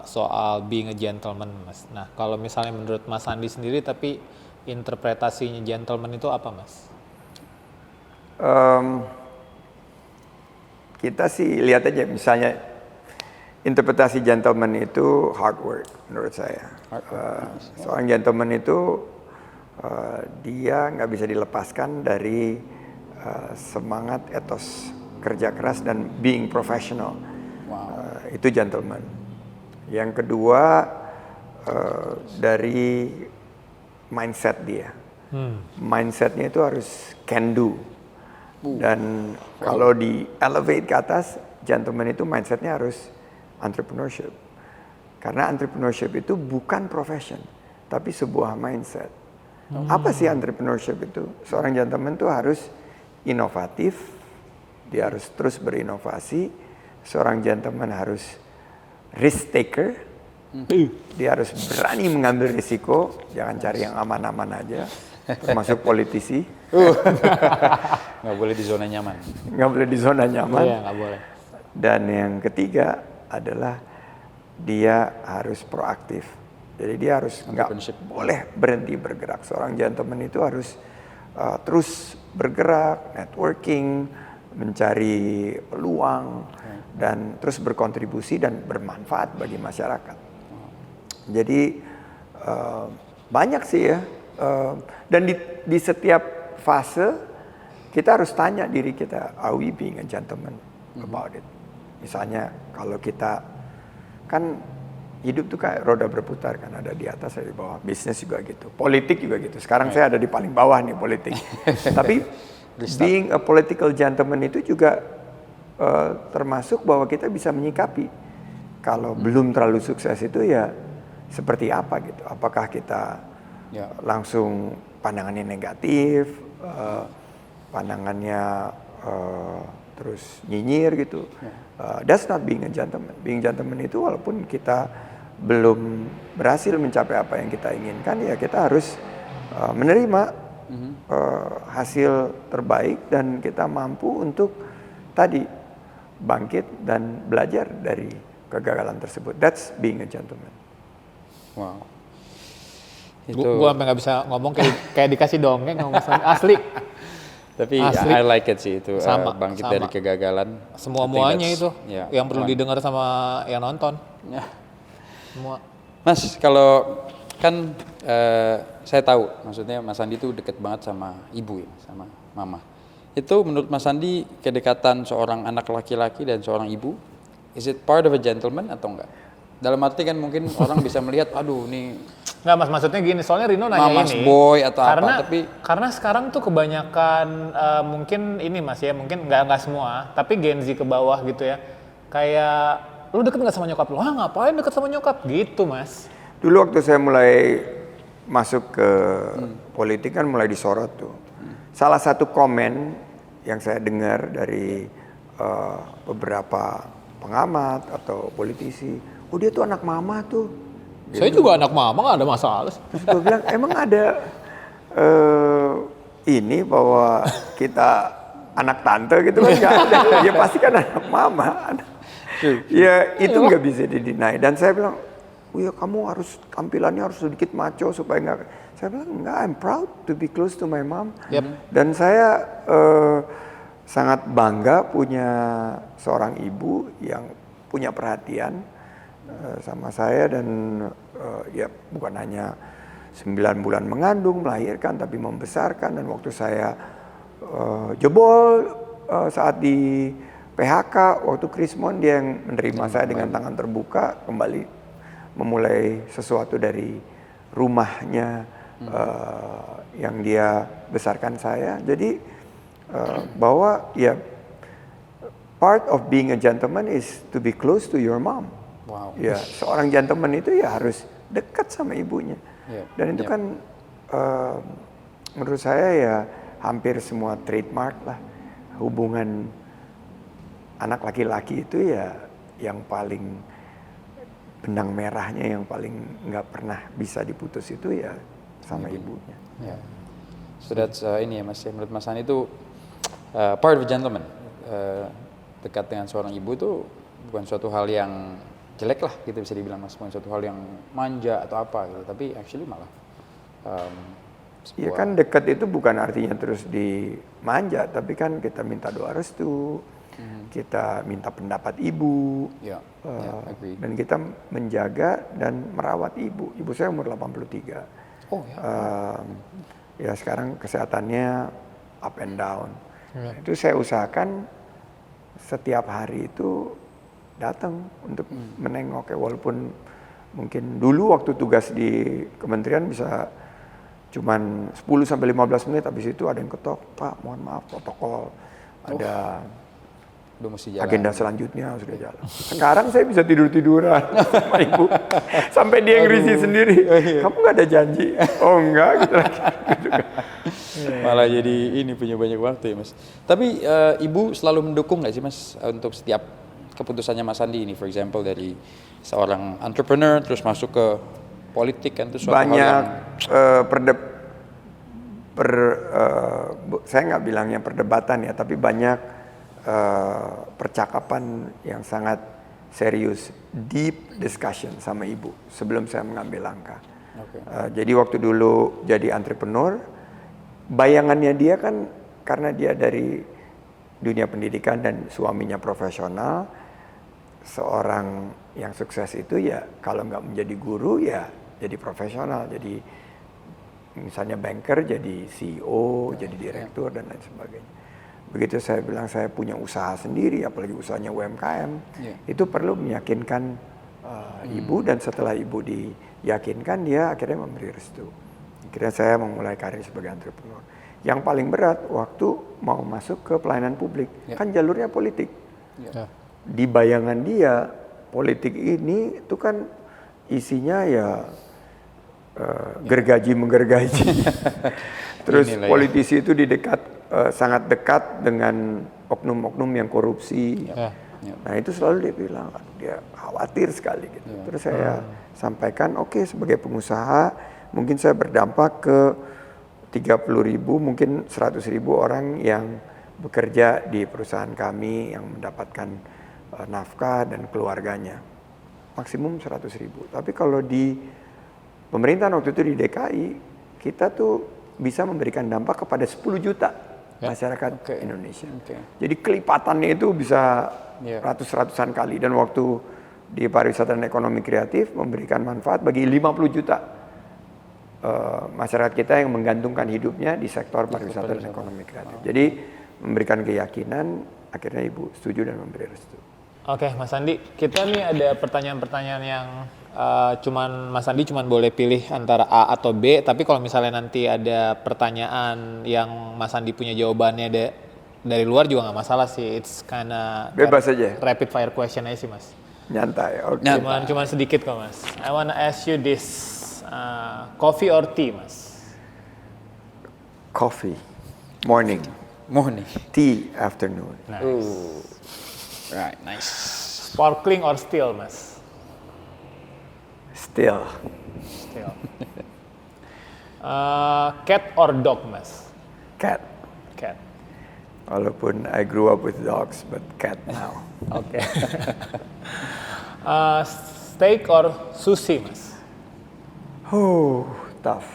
soal being a gentleman, Mas. Nah, kalau misalnya menurut Mas Andi sendiri, tapi interpretasinya gentleman itu apa, Mas? Kita sih lihat aja, misalnya interpretasi gentleman itu hard work menurut saya. Seorang gentleman itu dia nggak bisa dilepaskan dari semangat, etos kerja keras, dan being professional. Itu gentleman. Yang kedua dari mindset dia. Mindsetnya itu harus can do. Dan kalau di elevate ke atas, gentleman itu mindsetnya harus entrepreneurship. Karena entrepreneurship itu bukan profession, tapi sebuah mindset. Apa sih entrepreneurship itu? Seorang gentleman itu harus inovatif, dia harus terus berinovasi. Seorang gentleman harus risk taker, dia harus berani mengambil risiko, jangan cari yang aman-aman aja, termasuk politisi. Nggak boleh di zona nyaman. Nggak boleh di zona nyaman. Iya, nggak boleh. Dan yang ketiga adalah dia harus proaktif. Jadi dia harus nggak boleh berhenti bergerak. Seorang gentleman itu harus terus bergerak, networking, mencari peluang, dan terus berkontribusi dan bermanfaat bagi masyarakat. Jadi banyak sih ya. Dan di setiap fase kita harus tanya diri kita, are we being a gentleman about it? Misalnya kalau kita kan hidup tuh kayak roda berputar kan, ada di atas ada di bawah. Bisnis juga gitu, politik juga gitu. Sekarang saya ada di paling bawah nih politik. Tapi being a political gentleman itu juga termasuk bahwa kita bisa menyikapi kalau belum terlalu sukses itu ya seperti apa gitu. Apakah kita langsung pandangannya negatif, pandangannya terus nyinyir gitu. That's not being a gentleman. Being gentleman itu walaupun kita belum berhasil mencapai apa yang kita inginkan, ya kita harus menerima hasil terbaik dan kita mampu untuk tadi bangkit dan belajar dari kegagalan tersebut. That's being a gentleman. Wow. Gue sampai nggak bisa ngomong kayak dikasih dongeng ngomong asli. Tapi asli. I like it sih itu bangkit sama. dari kegagalan. Semua-muanya itu yang perlu didengar sama yang nonton. Ya. Semua. Mas, kalau kan saya tahu maksudnya Mas Andi itu deket banget sama ibu ya, sama mama. Itu menurut Mas Andi kedekatan seorang anak laki-laki dan seorang ibu, is it part of a gentleman atau enggak? Dalam arti kan mungkin orang bisa melihat, aduh nih Nggak mas, maksudnya gini, soalnya Rino nanya Mama's ini boy atau karena, apa, tapi karena sekarang tuh kebanyakan mungkin ini mas ya, mungkin nggak semua, tapi Gen Z ke bawah gitu ya, kayak lu deket nggak sama nyokap lu? Ngapain deket sama nyokap gitu mas? Dulu waktu saya mulai masuk ke politik kan mulai disorot tuh. Salah satu komen yang saya dengar dari beberapa pengamat atau politisi, oh dia tuh anak mama tuh. Saya juga anak mama, nggak ada masalah. Terus gue bilang, emang ada ini bahwa kita anak tante gitu kan? Nggak ada. Ya pasti kan anak mama. Ya itu nggak bisa didinai. Dan saya bilang, oh ya kamu harus tampilannya harus sedikit macho supaya nggak. Saya bilang enggak, I'm proud to be close to my mom. Dan saya sangat bangga punya seorang ibu yang punya perhatian sama saya dan ya bukan hanya 9 bulan mengandung, melahirkan, tapi membesarkan. Dan waktu saya jebol saat di PHK, waktu Krismon dia yang menerima saya dengan tangan terbuka, kembali memulai sesuatu dari rumahnya yang dia besarkan saya. Jadi bahwa ya part of being a gentleman is to be close to your mom. wow. Ya, seorang gentleman itu ya harus dekat sama ibunya. Dan itu kan menurut saya ya hampir semua trademark lah. Hubungan anak laki-laki itu ya yang paling benang merahnya, yang paling nggak pernah bisa diputus itu ya sama ibunya. Yeah. So that's ini ya Mas, menurut Mas Andi itu part of a gentleman. Dekat dengan seorang ibu itu bukan suatu hal yang jelek lah gitu bisa dibilang Mas, bukan suatu hal yang manja atau apa gitu, tapi actually malah ya kan dekat itu bukan artinya terus dimanja, tapi kan kita minta doa restu, kita minta pendapat ibu, dan kita menjaga dan merawat ibu. Ibu saya umur 83. Oh ya. Ya sekarang kesehatannya up and down. Itu saya usahakan setiap hari itu datang untuk menengok ya, walaupun mungkin dulu waktu tugas di kementerian bisa cuman 10-15 menit, habis itu ada yang ketok, Pak mohon maaf protokol, ada agenda selanjutnya sudah jalan. Sekarang saya bisa tidur-tiduran sama ibu, sampai dia yang risih sendiri, kamu nggak ada janji? Oh enggak gitu lagi. Malah jadi ini punya banyak waktu ya Mas. Tapi ibu selalu mendukung nggak sih Mas untuk setiap keputusannya Mas Andi ini, for example dari seorang entrepreneur terus masuk ke politik kan, itu suatu banyak hal yang saya nggak bilangnya perdebatan ya, tapi banyak percakapan yang sangat serius, deep discussion sama ibu sebelum saya mengambil langkah. Oke. Jadi waktu dulu jadi entrepreneur, bayangannya dia kan karena dia dari dunia pendidikan dan suaminya profesional, seorang yang sukses itu ya kalau nggak menjadi guru ya jadi profesional, jadi misalnya banker, jadi CEO, jadi direktur dan lain sebagainya. Begitu saya bilang saya punya usaha sendiri, apalagi usahanya UMKM, itu perlu meyakinkan ibu, dan setelah ibu diyakinkan dia akhirnya memberi restu. Akhirnya saya memulai karir sebagai entrepreneur. Yang paling berat waktu mau masuk ke pelayanan publik, kan jalurnya politik. Di bayangan dia politik ini itu kan isinya ya gergaji menggergaji. Terus politisi itu sangat dekat dengan oknum-oknum yang korupsi. Nah itu selalu dia bilang, dia khawatir sekali gitu. Terus saya sampaikan, oke, sebagai pengusaha mungkin saya berdampak ke 30.000, mungkin 100.000 orang yang bekerja di perusahaan kami yang mendapatkan nafkah dan keluarganya. Maksimum 100.000. Tapi kalau di pemerintahan waktu itu di DKI, kita tuh bisa memberikan dampak kepada 10 juta masyarakat Indonesia. Jadi kelipatannya itu bisa ratus-ratusan kali. Dan waktu di pariwisata dan ekonomi kreatif memberikan manfaat bagi 50 juta masyarakat kita yang menggantungkan hidupnya di sektor pariwisata dan ekonomi kreatif. Jadi memberikan keyakinan, akhirnya ibu setuju dan memberi restu. Oke, Mas Andi, kita nih ada pertanyaan-pertanyaan yang Mas Andi cuman boleh pilih antara A atau B, tapi kalau misalnya nanti ada pertanyaan yang Mas Andi punya jawabannya dari luar juga nggak masalah sih. It's kinda bebas aja. Rapid fire question aja sih, Mas. Nyantai, oke. Cuman sedikit kok, Mas. I wanna ask you this, coffee or tea, Mas? Coffee, morning. Tea, afternoon. Nice. Right, nice. Sparkling or still, Mas? Still. Cat or dog, Mas? Cat. Walaupun I grew up with dogs, but cat now. Oke. Steak or sushi, Mas? Tough.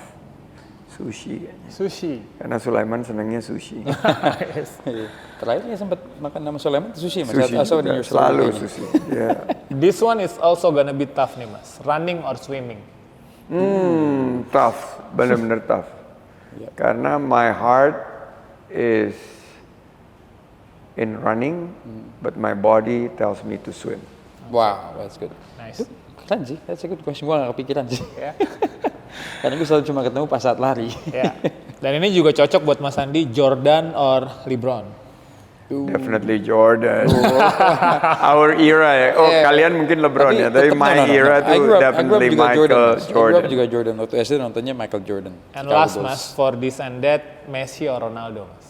Sushi. Karena Sulaiman senangnya sushi. Terakhir sempat makan nama Sulaiman sushi, Mas. Sushi juga, selalu sushi. This one is also gonna be tough nih, Mas. Running or swimming? Tough. Benar-benar tough. Karena my heart is in running, but my body tells me to swim. Wow, that's good. Nice. Keren sih, that's a good question. Gue gak kepikiran sih. Karena gue selalu cuma ketemu pas saat lari. Dan ini juga cocok buat Mas Andi, Jordan or LeBron? Definitely Jordan. Our era ya. Kalian mungkin LeBron ya, tapi my era tuh definitely Michael Jordan. Gue juga Jordan. Waktu SD nontonnya Michael Jordan. And last, Mas, for this and that, Messi or Ronaldo, Mas?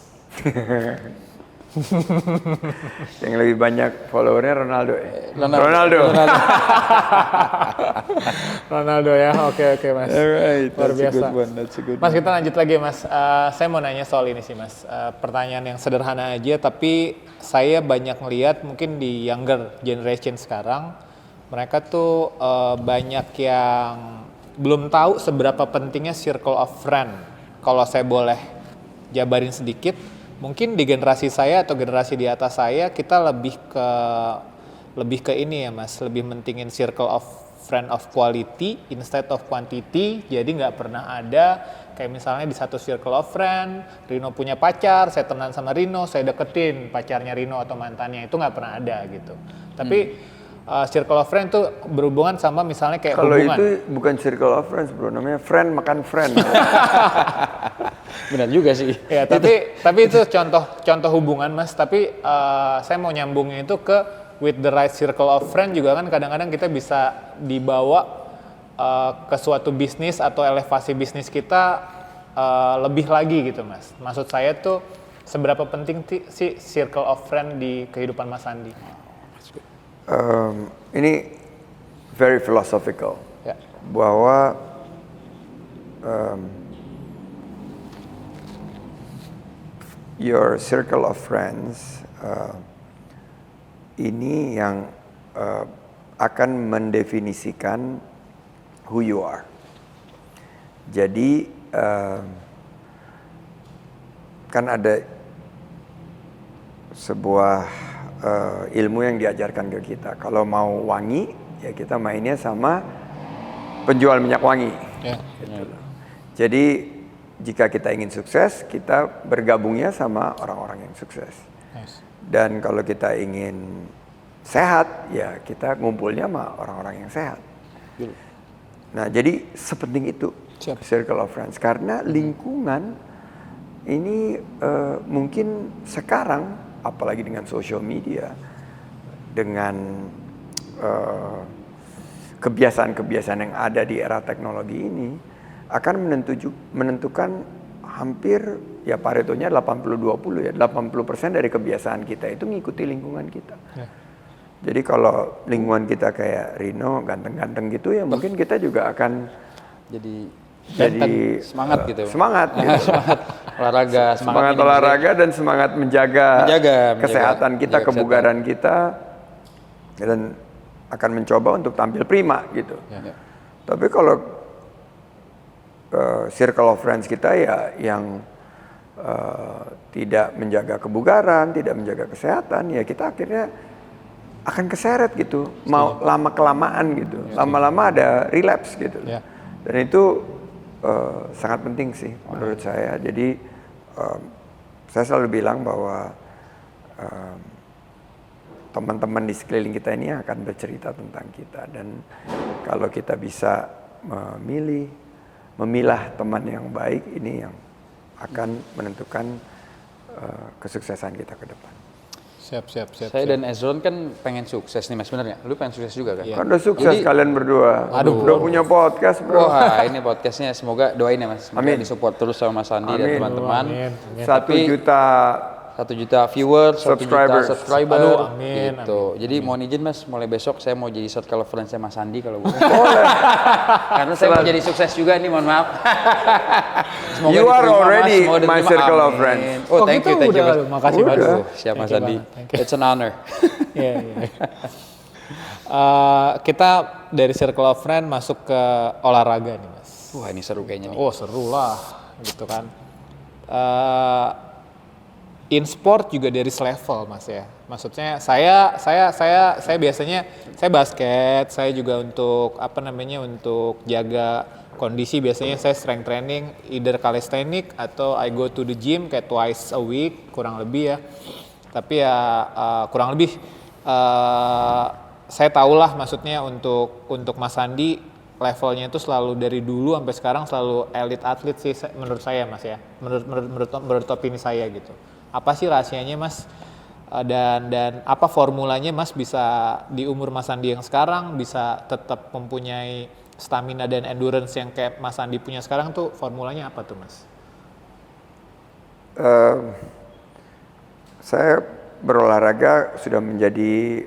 Yang lebih banyak followernya Ronaldo ya. Ronaldo ya, oke Mas. Alright, luar biasa. That's a good Mas, one. kita lanjut lagi, Mas. Saya mau nanya soal ini sih, Mas. Pertanyaan yang sederhana aja, tapi saya banyak ngeliat mungkin di younger generation sekarang, mereka tuh banyak yang belum tahu seberapa pentingnya circle of friend. Kalau saya boleh jabarin sedikit, mungkin di generasi saya atau generasi di atas saya, kita lebih ke ini ya, Mas, lebih mentingin circle of friend of quality instead of quantity. Jadi nggak pernah ada kayak misalnya di satu circle of friend, Rino punya pacar, saya temenan sama Rino, saya deketin pacarnya Rino atau mantannya, itu nggak pernah ada gitu. Tapi circle of friend tuh berhubungan sama misalnya kayak hubungan. Kalau itu bukan circle of friends, bro, namanya friend makan friend. Benar juga sih. Ya, tapi itu contoh hubungan, Mas. Tapi saya mau nyambungnya itu ke with the right circle of friend juga kan kadang-kadang kita bisa dibawa ke suatu bisnis atau elevasi bisnis kita lebih lagi gitu, Mas. Maksud saya tuh seberapa penting sih circle of friend di kehidupan Mas Andi? Ini very philosophical. Bahwa your circle of friends ini yang akan mendefinisikan who you are. Jadi kan ada sebuah ilmu yang diajarkan ke kita. Kalau mau wangi, ya kita mainnya sama penjual minyak wangi. Gitu loh. Jadi jika kita ingin sukses, kita bergabungnya sama orang-orang yang sukses. Dan kalau kita ingin sehat, ya kita ngumpulnya sama orang-orang yang sehat. Nah, jadi sepenting itu circle of friends, karena lingkungan ini mungkin sekarang, apalagi dengan social media, dengan kebiasaan-kebiasaan yang ada di era teknologi ini, akan menentukan hampir ya Paretonya 80-20 ya, 80% dari kebiasaan kita itu mengikuti lingkungan kita. Jadi kalau lingkungan kita kayak Rino ganteng-ganteng gitu ya, mungkin kita juga akan jadi semangat gitu. Semangat gitu. Semangat olahraga, semangat olahraga dan semangat menjaga kesehatan kita, kebugaran kita, dan akan mencoba untuk tampil prima gitu. Tapi kalau circle of friends kita ya yang tidak menjaga kebugaran, tidak menjaga kesehatan, ya kita akhirnya akan keseret gitu, mau lama kelamaan gitu, lama-lama ada relapse gitu. Dan itu sangat penting sih menurut saya. Jadi saya selalu bilang bahwa teman-teman di sekeliling kita ini akan bercerita tentang kita, dan kalau kita bisa memilah teman yang baik, ini yang akan menentukan kesuksesan kita ke depan. Siap. Saya dan Ezron kan pengen sukses nih Mas, sebenarnya. Lu pengen sukses juga kan? Kan udah sukses kalian berdua. Udah punya podcast, bro. Wah, ini podcastnya semoga doain ya Mas. Semoga disupport terus sama Mas Andi dan teman-teman. 1 juta viewers, 1 juta subscriber. Amin. Gitu. Jadi mohon izin Mas, mulai besok saya mau jadi circle of friends Mas Andi kalau boleh. Boleh. Karena saya mau jadi sukses juga nih, mohon maaf. Semoga You are diterima, already Mas. Semoga my diterima. circle of Amin. friends. Oh, thank you udah, Mas. makasih Udah. banget. Siap Mas Thank you Andi. banget. It's an honor. Iya. Kita dari circle of friend masuk ke olahraga nih Mas. Wah, ini seru kayaknya nih. Oh seru lah, gitu kan. In sport juga dari selevel Mas ya. Maksudnya saya biasanya saya basket, saya juga untuk untuk jaga kondisi biasanya saya strength training, either calisthenics atau I go to the gym kayak twice a week kurang lebih ya. Tapi ya kurang lebih saya tahulah maksudnya untuk Mas Andi levelnya itu selalu dari dulu sampai sekarang selalu elite atlet sih menurut saya Mas ya. Menurut opini saya gitu. Apa sih rahasianya Mas? Dan apa formulanya Mas bisa di umur Mas Andi yang sekarang bisa tetap mempunyai stamina dan endurance yang kayak Mas Andi punya sekarang tuh formulanya apa tuh Mas? Saya berolahraga sudah menjadi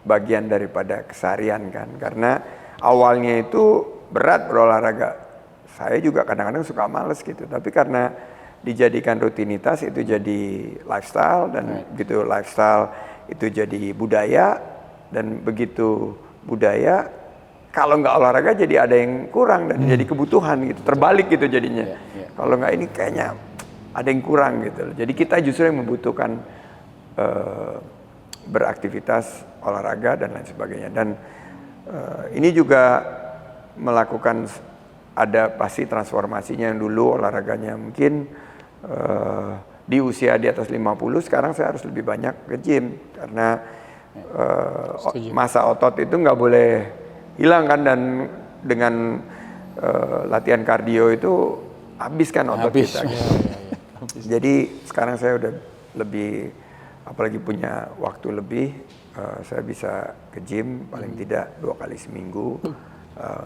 bagian daripada keseharian kan, karena awalnya itu berat berolahraga. Saya juga kadang-kadang suka males gitu, tapi karena dijadikan rutinitas itu jadi lifestyle, dan begitu lifestyle itu jadi budaya, dan begitu budaya kalau nggak olahraga jadi ada yang kurang dan jadi kebutuhan gitu, terbalik gitu jadinya. Kalau nggak ini kayaknya ada yang kurang gitu. Jadi kita justru yang membutuhkan beraktivitas olahraga dan lain sebagainya. Dan ini juga melakukan ada pasti transformasinya. Yang dulu olahraganya mungkin di usia di atas 50, sekarang saya harus lebih banyak ke gym karena masa otot itu nggak boleh hilang kan, dan dengan latihan kardio itu habis kan otot kita. Jadi sekarang saya udah lebih, apalagi punya waktu lebih, saya bisa ke gym paling tidak 2 kali seminggu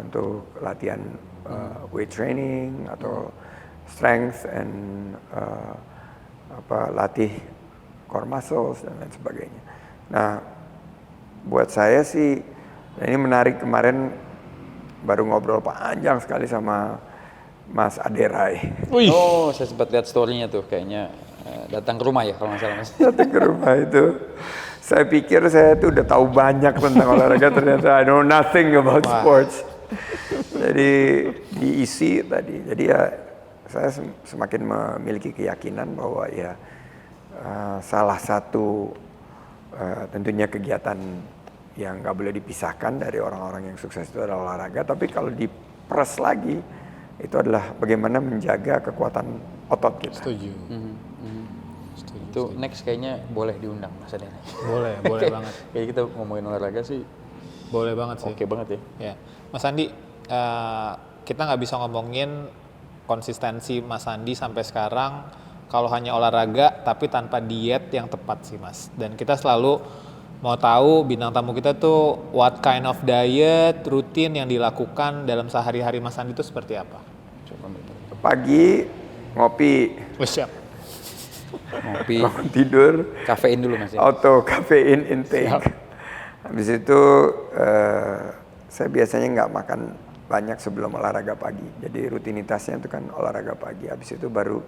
untuk latihan weight training atau strength and latih core muscles dan lain sebagainya. Nah, buat saya sih, ini menarik, kemarin baru ngobrol panjang sekali sama Mas Aderai. Oh, saya sempat lihat story-nya tuh, kayaknya datang ke rumah ya kalau nggak salah Mas. Datang ke rumah itu. Saya pikir saya tuh udah tahu banyak tentang olahraga, ternyata I know nothing about sports. Jadi diisi tadi. Jadi ya saya semakin memiliki keyakinan bahwa ya salah satu tentunya kegiatan yang nggak boleh dipisahkan dari orang-orang yang sukses itu adalah olahraga. Tapi kalau diperas lagi, itu adalah bagaimana menjaga kekuatan otot kita. Setuju. Itu next kayaknya boleh diundang Mas Aden. Boleh banget. Kayak kita ngomongin olahraga sih Boleh banget sih. oke banget ya. Ya, Mas Andi, kita nggak bisa ngomongin konsistensi Mas Andi sampai sekarang kalau hanya olahraga tapi tanpa diet yang tepat sih Mas. Dan kita selalu mau tahu bintang tamu kita tuh what kind of diet, rutin yang dilakukan dalam sehari-hari Mas Andi itu seperti apa? Coba Pagi ngopi, Siap. ngopi, bangun tidur, kafein dulu Mas ya. auto caffeine intake. Habis itu saya biasanya nggak makan banyak sebelum olahraga pagi. Jadi rutinitasnya itu kan olahraga pagi. Habis itu baru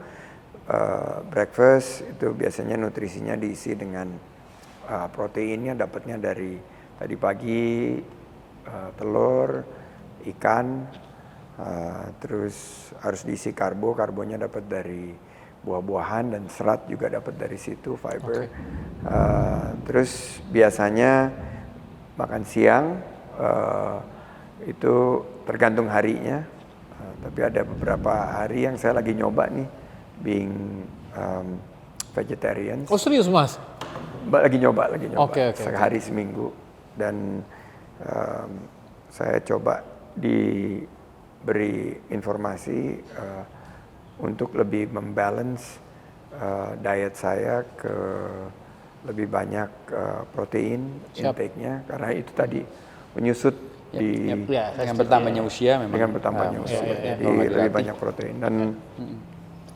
breakfast, itu biasanya nutrisinya diisi dengan proteinnya dapatnya dari tadi pagi telur, ikan, terus harus diisi karbonya dapat dari buah-buahan dan serat juga dapat dari situ, fiber. Terus biasanya makan siang itu tergantung harinya, tapi ada beberapa hari yang saya lagi nyoba nih being vegetarian. Oh serius Mas? Lagi nyoba. Oke. Sehari seminggu, dan saya coba diberi informasi untuk lebih membalance diet saya ke lebih banyak protein intake-nya, karena itu tadi menyusut dengan bertambahnya usia memang. dengan bertambahnya usia, jadi lebih banyak protein. Dan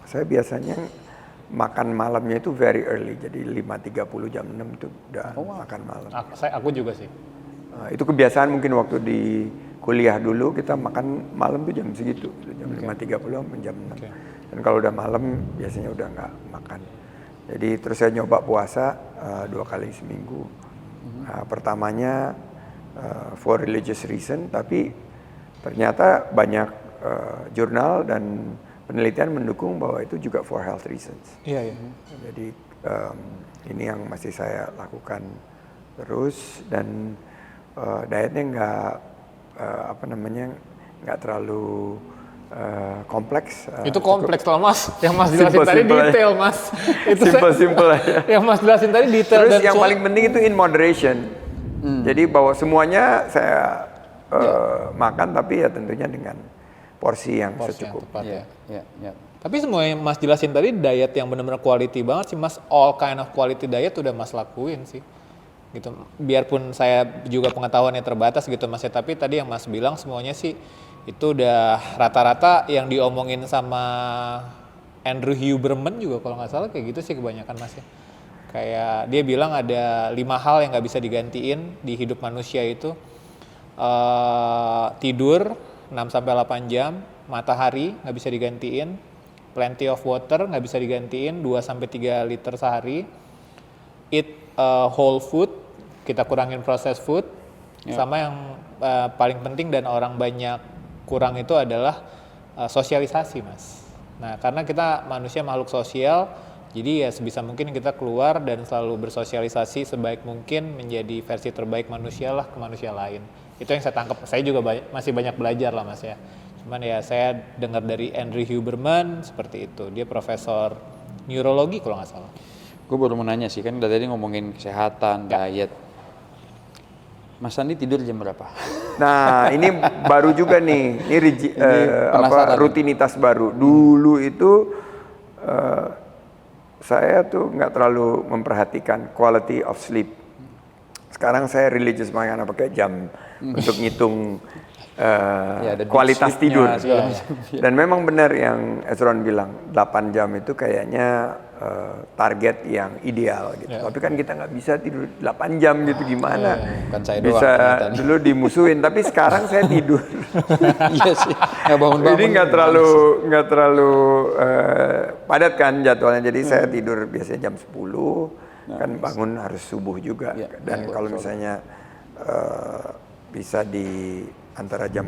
saya biasanya makan malamnya itu very early, jadi 5.30 jam 6 itu udah makan malam. Aku juga sih. Itu kebiasaan mungkin waktu di kuliah dulu kita makan malam tuh jam segitu, jam 5.30 sampai jam 6. Dan kalau udah malam biasanya udah nggak makan. Jadi terus saya nyoba puasa 2 kali seminggu. Pertamanya for religious reason, tapi ternyata banyak jurnal dan penelitian mendukung bahwa itu juga for health reasons. Iya. Jadi ini yang masih saya lakukan terus, dan dietnya nggak terlalu kompleks. Itu kompleks loh Mas. Yang Mas jelasin tadi detail Mas. Itu simple aja. Yang Mas jelasin tadi detail. Terus dan yang paling penting itu in moderation. Jadi bahwa semuanya saya makan, tapi ya tentunya dengan porsi yang secukupnya. Ya. Tapi semua yang Mas jelasin tadi diet yang benar-benar quality banget sih Mas. All kind of quality diet udah Mas lakuin sih. Gitu. Biarpun saya juga pengetahuannya terbatas gitu Mas ya, tapi tadi yang Mas bilang semuanya sih itu udah rata-rata yang diomongin sama Andrew Huberman juga kalau nggak salah kayak gitu sih kebanyakan Mas ya. Kayak dia bilang ada 5 hal yang nggak bisa digantiin di hidup manusia itu. Tidur 6-8 jam, matahari nggak bisa digantiin, plenty of water nggak bisa digantiin 2-3 liter sehari, eat whole food, kita kurangin processed food, sama yang paling penting dan orang banyak kurang itu adalah sosialisasi Mas. Nah karena kita manusia makhluk sosial, jadi ya sebisa mungkin kita keluar dan selalu bersosialisasi sebaik mungkin menjadi versi terbaik manusia lah ke manusia lain. Itu yang saya tangkap. Saya juga masih banyak belajar lah Mas ya. Cuman ya saya dengar dari Andrew Huberman seperti itu. Dia profesor neurologi kalau nggak salah. Gue baru mau nanya sih, kan dari tadi ngomongin kesehatan, diet. Mas Andi tidur jam berapa? Nah ini baru juga nih, ini rutinitas baru. Dulu itu saya tuh nggak terlalu memperhatikan quality of sleep. Sekarang saya religious makanya pakai jam untuk ngitung kualitas tidur. Dan memang benar yang Ezron bilang, 8 jam itu kayaknya target yang ideal gitu. Tapi kan kita nggak bisa tidur 8 jam gitu, gimana? Bukan saya Bisa doang, dulu dimusuhin, tapi sekarang saya tidur. Iya sih, nggak bangun-bangun. Jadi nggak terlalu padat kan jadwalnya. Jadi saya tidur biasanya jam 10, kan bangun harus subuh juga. Dan kalau misalnya bisa di antara jam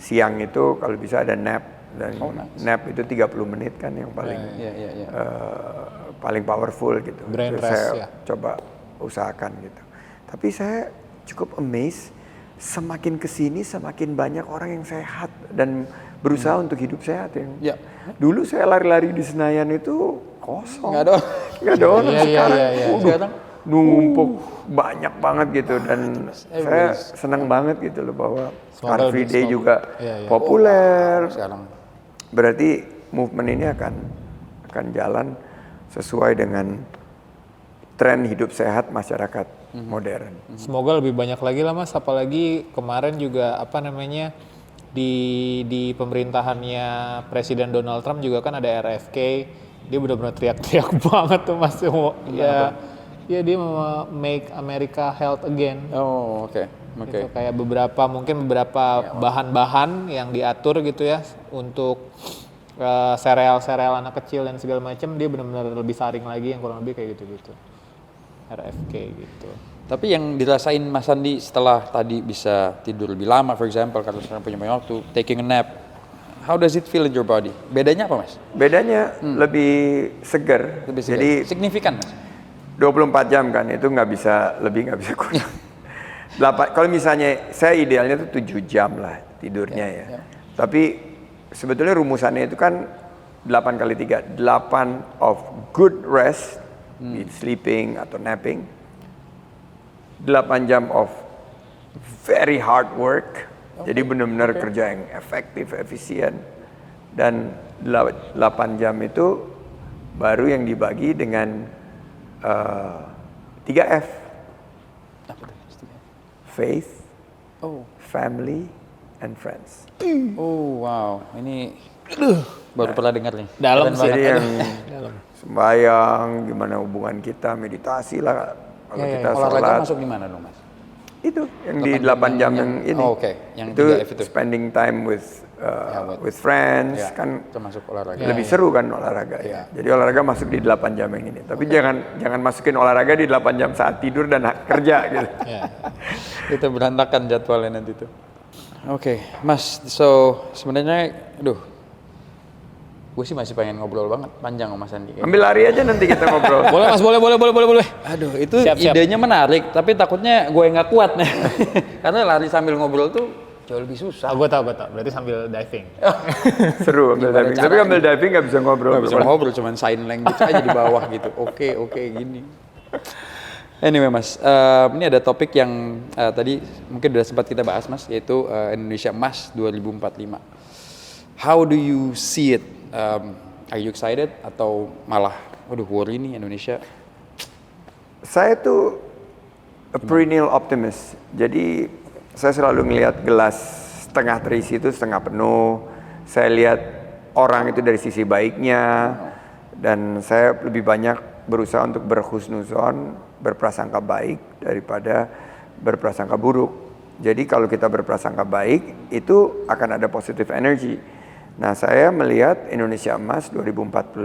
siang itu kalau bisa ada nap, dan nap itu 30 menit kan yang paling paling powerful gitu. Brain Terus rest, saya coba usahakan gitu. Tapi saya cukup amazed, semakin kesini semakin banyak orang yang sehat dan berusaha untuk hidup sehat. Yang dulu saya lari-lari di Senayan itu kosong, nggak ada orang. Sekarang numpuk banyak banget gitu, dan saya senang banget gitu loh bahwa Car Free Day juga populer. Berarti movement ini akan jalan sesuai dengan tren hidup sehat masyarakat modern. Semoga lebih banyak lagi lah Mas, apalagi kemarin juga di pemerintahannya Presiden Donald Trump juga kan ada RFK, dia benar-benar teriak-teriak banget tuh Mas. Ya dia mau make America health again. Gitu, kayak mungkin beberapa bahan-bahan yang diatur gitu ya untuk sereal-sereal anak kecil dan segala macam, dia benar-benar lebih saring lagi, yang kurang lebih kayak gitu-gitu. RFK gitu. Tapi yang dirasain Mas Andi setelah tadi bisa tidur lebih lama, for example, karena sekarang punya banyak waktu, taking a nap, how does it feel in your body? Bedanya apa Mas? Bedanya lebih segar. Jadi signifikan Mas? 24 jam kan, itu nggak bisa lebih, nggak bisa kurang. Kalau misalnya saya idealnya tuh 7 jam lah tidurnya ya. Tapi sebetulnya rumusannya itu kan 8 kali 3, 8 of good rest, sleeping atau napping, 8 jam of very hard work, jadi benar-benar kerja yang efektif, efisien, dan 8 jam itu baru yang dibagi dengan 3F. Faith, family, and friends. Oh wow, ini baru pernah dengar nih. Dalam sih. Jadi yang sembahyang, gimana hubungan kita, meditasi lah. Kalau kita olahraga sholat. masuk di mana dong Mas? Itu yang di 8 jam yang ini. Yang itu 3F itu. spending time with friends, kan termasuk olahraga. lebih seru kan olahraga ya. Jadi olahraga masuk di 8 jam yang ini. Tapi jangan masukin olahraga di 8 jam saat tidur dan kerja gitu. Itu berantakan jadwalnya nanti tuh. Oke, Mas, so sebenarnya gue sih masih pengen ngobrol banget panjang sama Mas Andi. Ambil lari aja nanti kita ngobrol. Boleh Mas, boleh. Aduh, itu Siap. idenya menarik, tapi takutnya gue yang nggak kuat nih. Karena lari sambil ngobrol tuh jauh lebih susah. Gue tahu. Berarti sambil diving. Seru ambil diving. Tapi ambil diving nggak bisa ngobrol. Nggak bisa ngobrol, cuman sign language aja di bawah gitu. Oke, gini. Anyway Mas, ini ada topik yang tadi mungkin sudah sempat kita bahas Mas, yaitu Indonesia Emas 2045. How do you see it? Are you excited atau malah, worry nih Indonesia? Saya tuh a perennial optimist. Jadi saya selalu ngelihat gelas setengah terisi itu setengah penuh. Saya lihat orang itu dari sisi baiknya, dan saya lebih banyak berusaha untuk berhusnuzon, berprasangka baik daripada berprasangka buruk. Jadi kalau kita berprasangka baik, itu akan ada positive energy. Nah, saya melihat Indonesia Emas 2045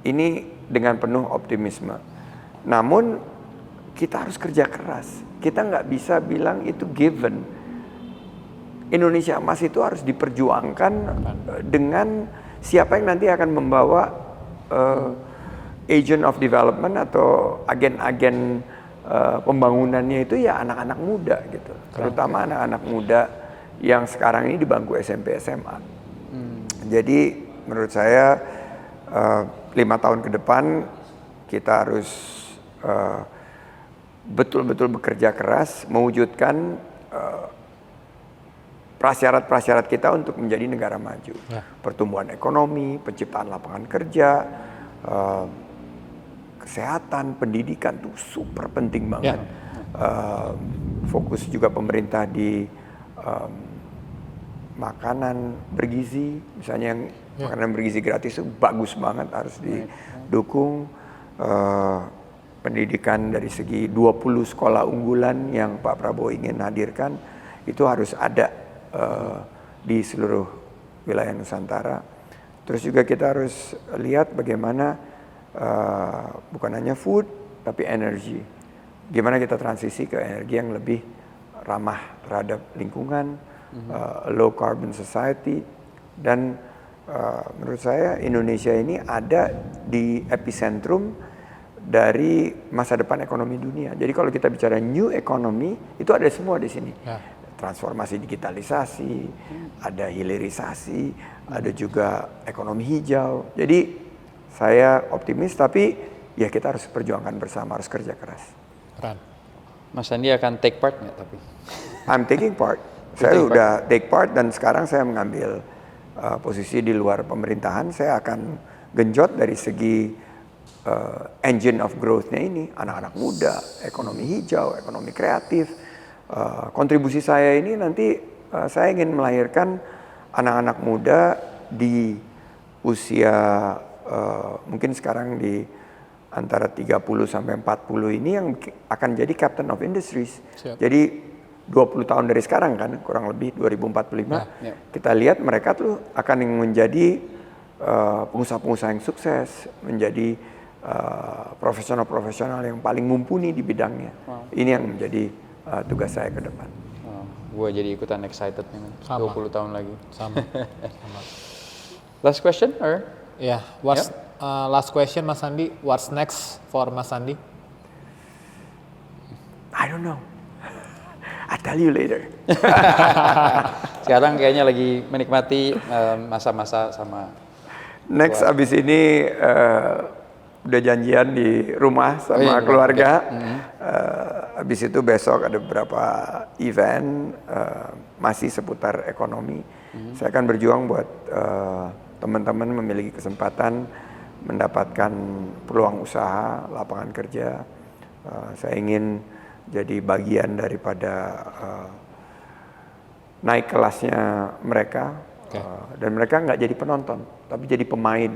ini dengan penuh optimisme. Namun kita harus kerja keras. Kita nggak bisa bilang itu given. Indonesia Emas itu harus diperjuangkan dengan siapa yang nanti akan membawa agent of development atau agen-agen pembangunannya itu ya anak-anak muda gitu. Terutama anak-anak muda yang sekarang ini di bangku SMP SMA. Jadi menurut saya 5 tahun ke depan kita harus betul-betul bekerja keras mewujudkan prasyarat-prasyarat kita untuk menjadi negara maju. Pertumbuhan ekonomi, penciptaan lapangan kerja, kesehatan, pendidikan itu super penting banget. Fokus juga pemerintah di makanan bergizi, misalnya yang makanan bergizi gratis itu bagus banget, harus didukung. Pendidikan dari segi 20 sekolah unggulan yang Pak Prabowo ingin hadirkan itu harus ada di seluruh wilayah Nusantara. Terus juga kita harus lihat bagaimana bukan hanya food, tapi energi. Gimana kita transisi ke energi yang lebih ramah terhadap lingkungan, low carbon society, dan menurut saya Indonesia ini ada di epicentrum dari masa depan ekonomi dunia. Jadi kalau kita bicara new economy, itu ada semua di sini. Ya. Transformasi digitalisasi, ada hilirisasi, ada juga ekonomi hijau. Jadi saya optimis, tapi ya kita harus perjuangkan bersama, harus kerja keras. Keren. Mas Sandi akan take part nggak tapi? I'm taking part. Saya udah take part dan sekarang saya mengambil posisi di luar pemerintahan. Saya akan genjot dari segi engine of growth-nya ini, anak-anak muda, ekonomi hijau, ekonomi kreatif. Kontribusi saya ini nanti saya ingin melahirkan anak-anak muda di usia mungkin sekarang di antara 30 sampai 40 ini yang akan jadi captain of industries. Siap. Jadi 20 tahun dari sekarang kan, kurang lebih 2045, Ya. kita lihat mereka tuh akan menjadi pengusaha-pengusaha yang sukses, menjadi profesional-profesional yang paling mumpuni di bidangnya. Ini yang menjadi tugas saya ke depan. Gue jadi ikutan excited nih, man. Sama. 20 tahun lagi. Sama. Last question or? Ya, last question Mas Sandi, what's next for Mas Sandi? I don't know. I'll tell you later. Sekarang kayaknya lagi menikmati masa-masa sama Next abis ini udah janjian di rumah sama keluarga. Abis itu besok ada beberapa event masih seputar ekonomi. Saya akan berjuang buat teman-teman memiliki kesempatan mendapatkan peluang usaha, lapangan kerja. Saya ingin jadi bagian daripada naik kelasnya mereka. Dan mereka nggak jadi penonton, tapi jadi pemain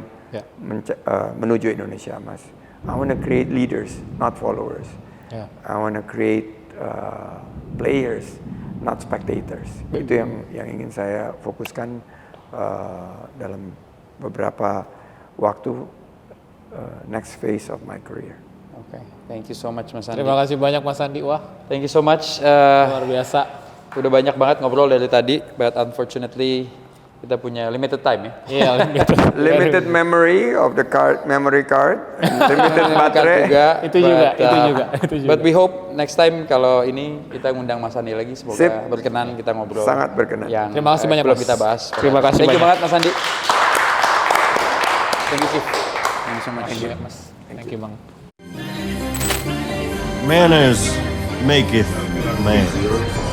menuju Indonesia, Mas. I want to create leaders, not followers. I want to create players, not spectators. Itu yang ingin saya fokuskan dalam beberapa waktu next phase of my career. Oke, thank you so much Mas Sandi. Terima kasih banyak Mas Sandi. Wah, Thank you so much. luar biasa. Udah banyak banget ngobrol dari tadi, but unfortunately kita punya limited time ya. Iya, Limited memory of the memory card, and limited baterai. Itu juga. But we hope next time kalau ini kita ngundang Mas Sandi lagi, semoga Sip. berkenan kita ngobrol. Sangat berkenan. Yang Terima kasih banyak, belum Mas. kita bahas. Terima kasih Thank you banyak. banget Mas Sandi. Thank you Chief. Thank you so much. Thank you, Mas. Thank you, Bang. Manners maketh man.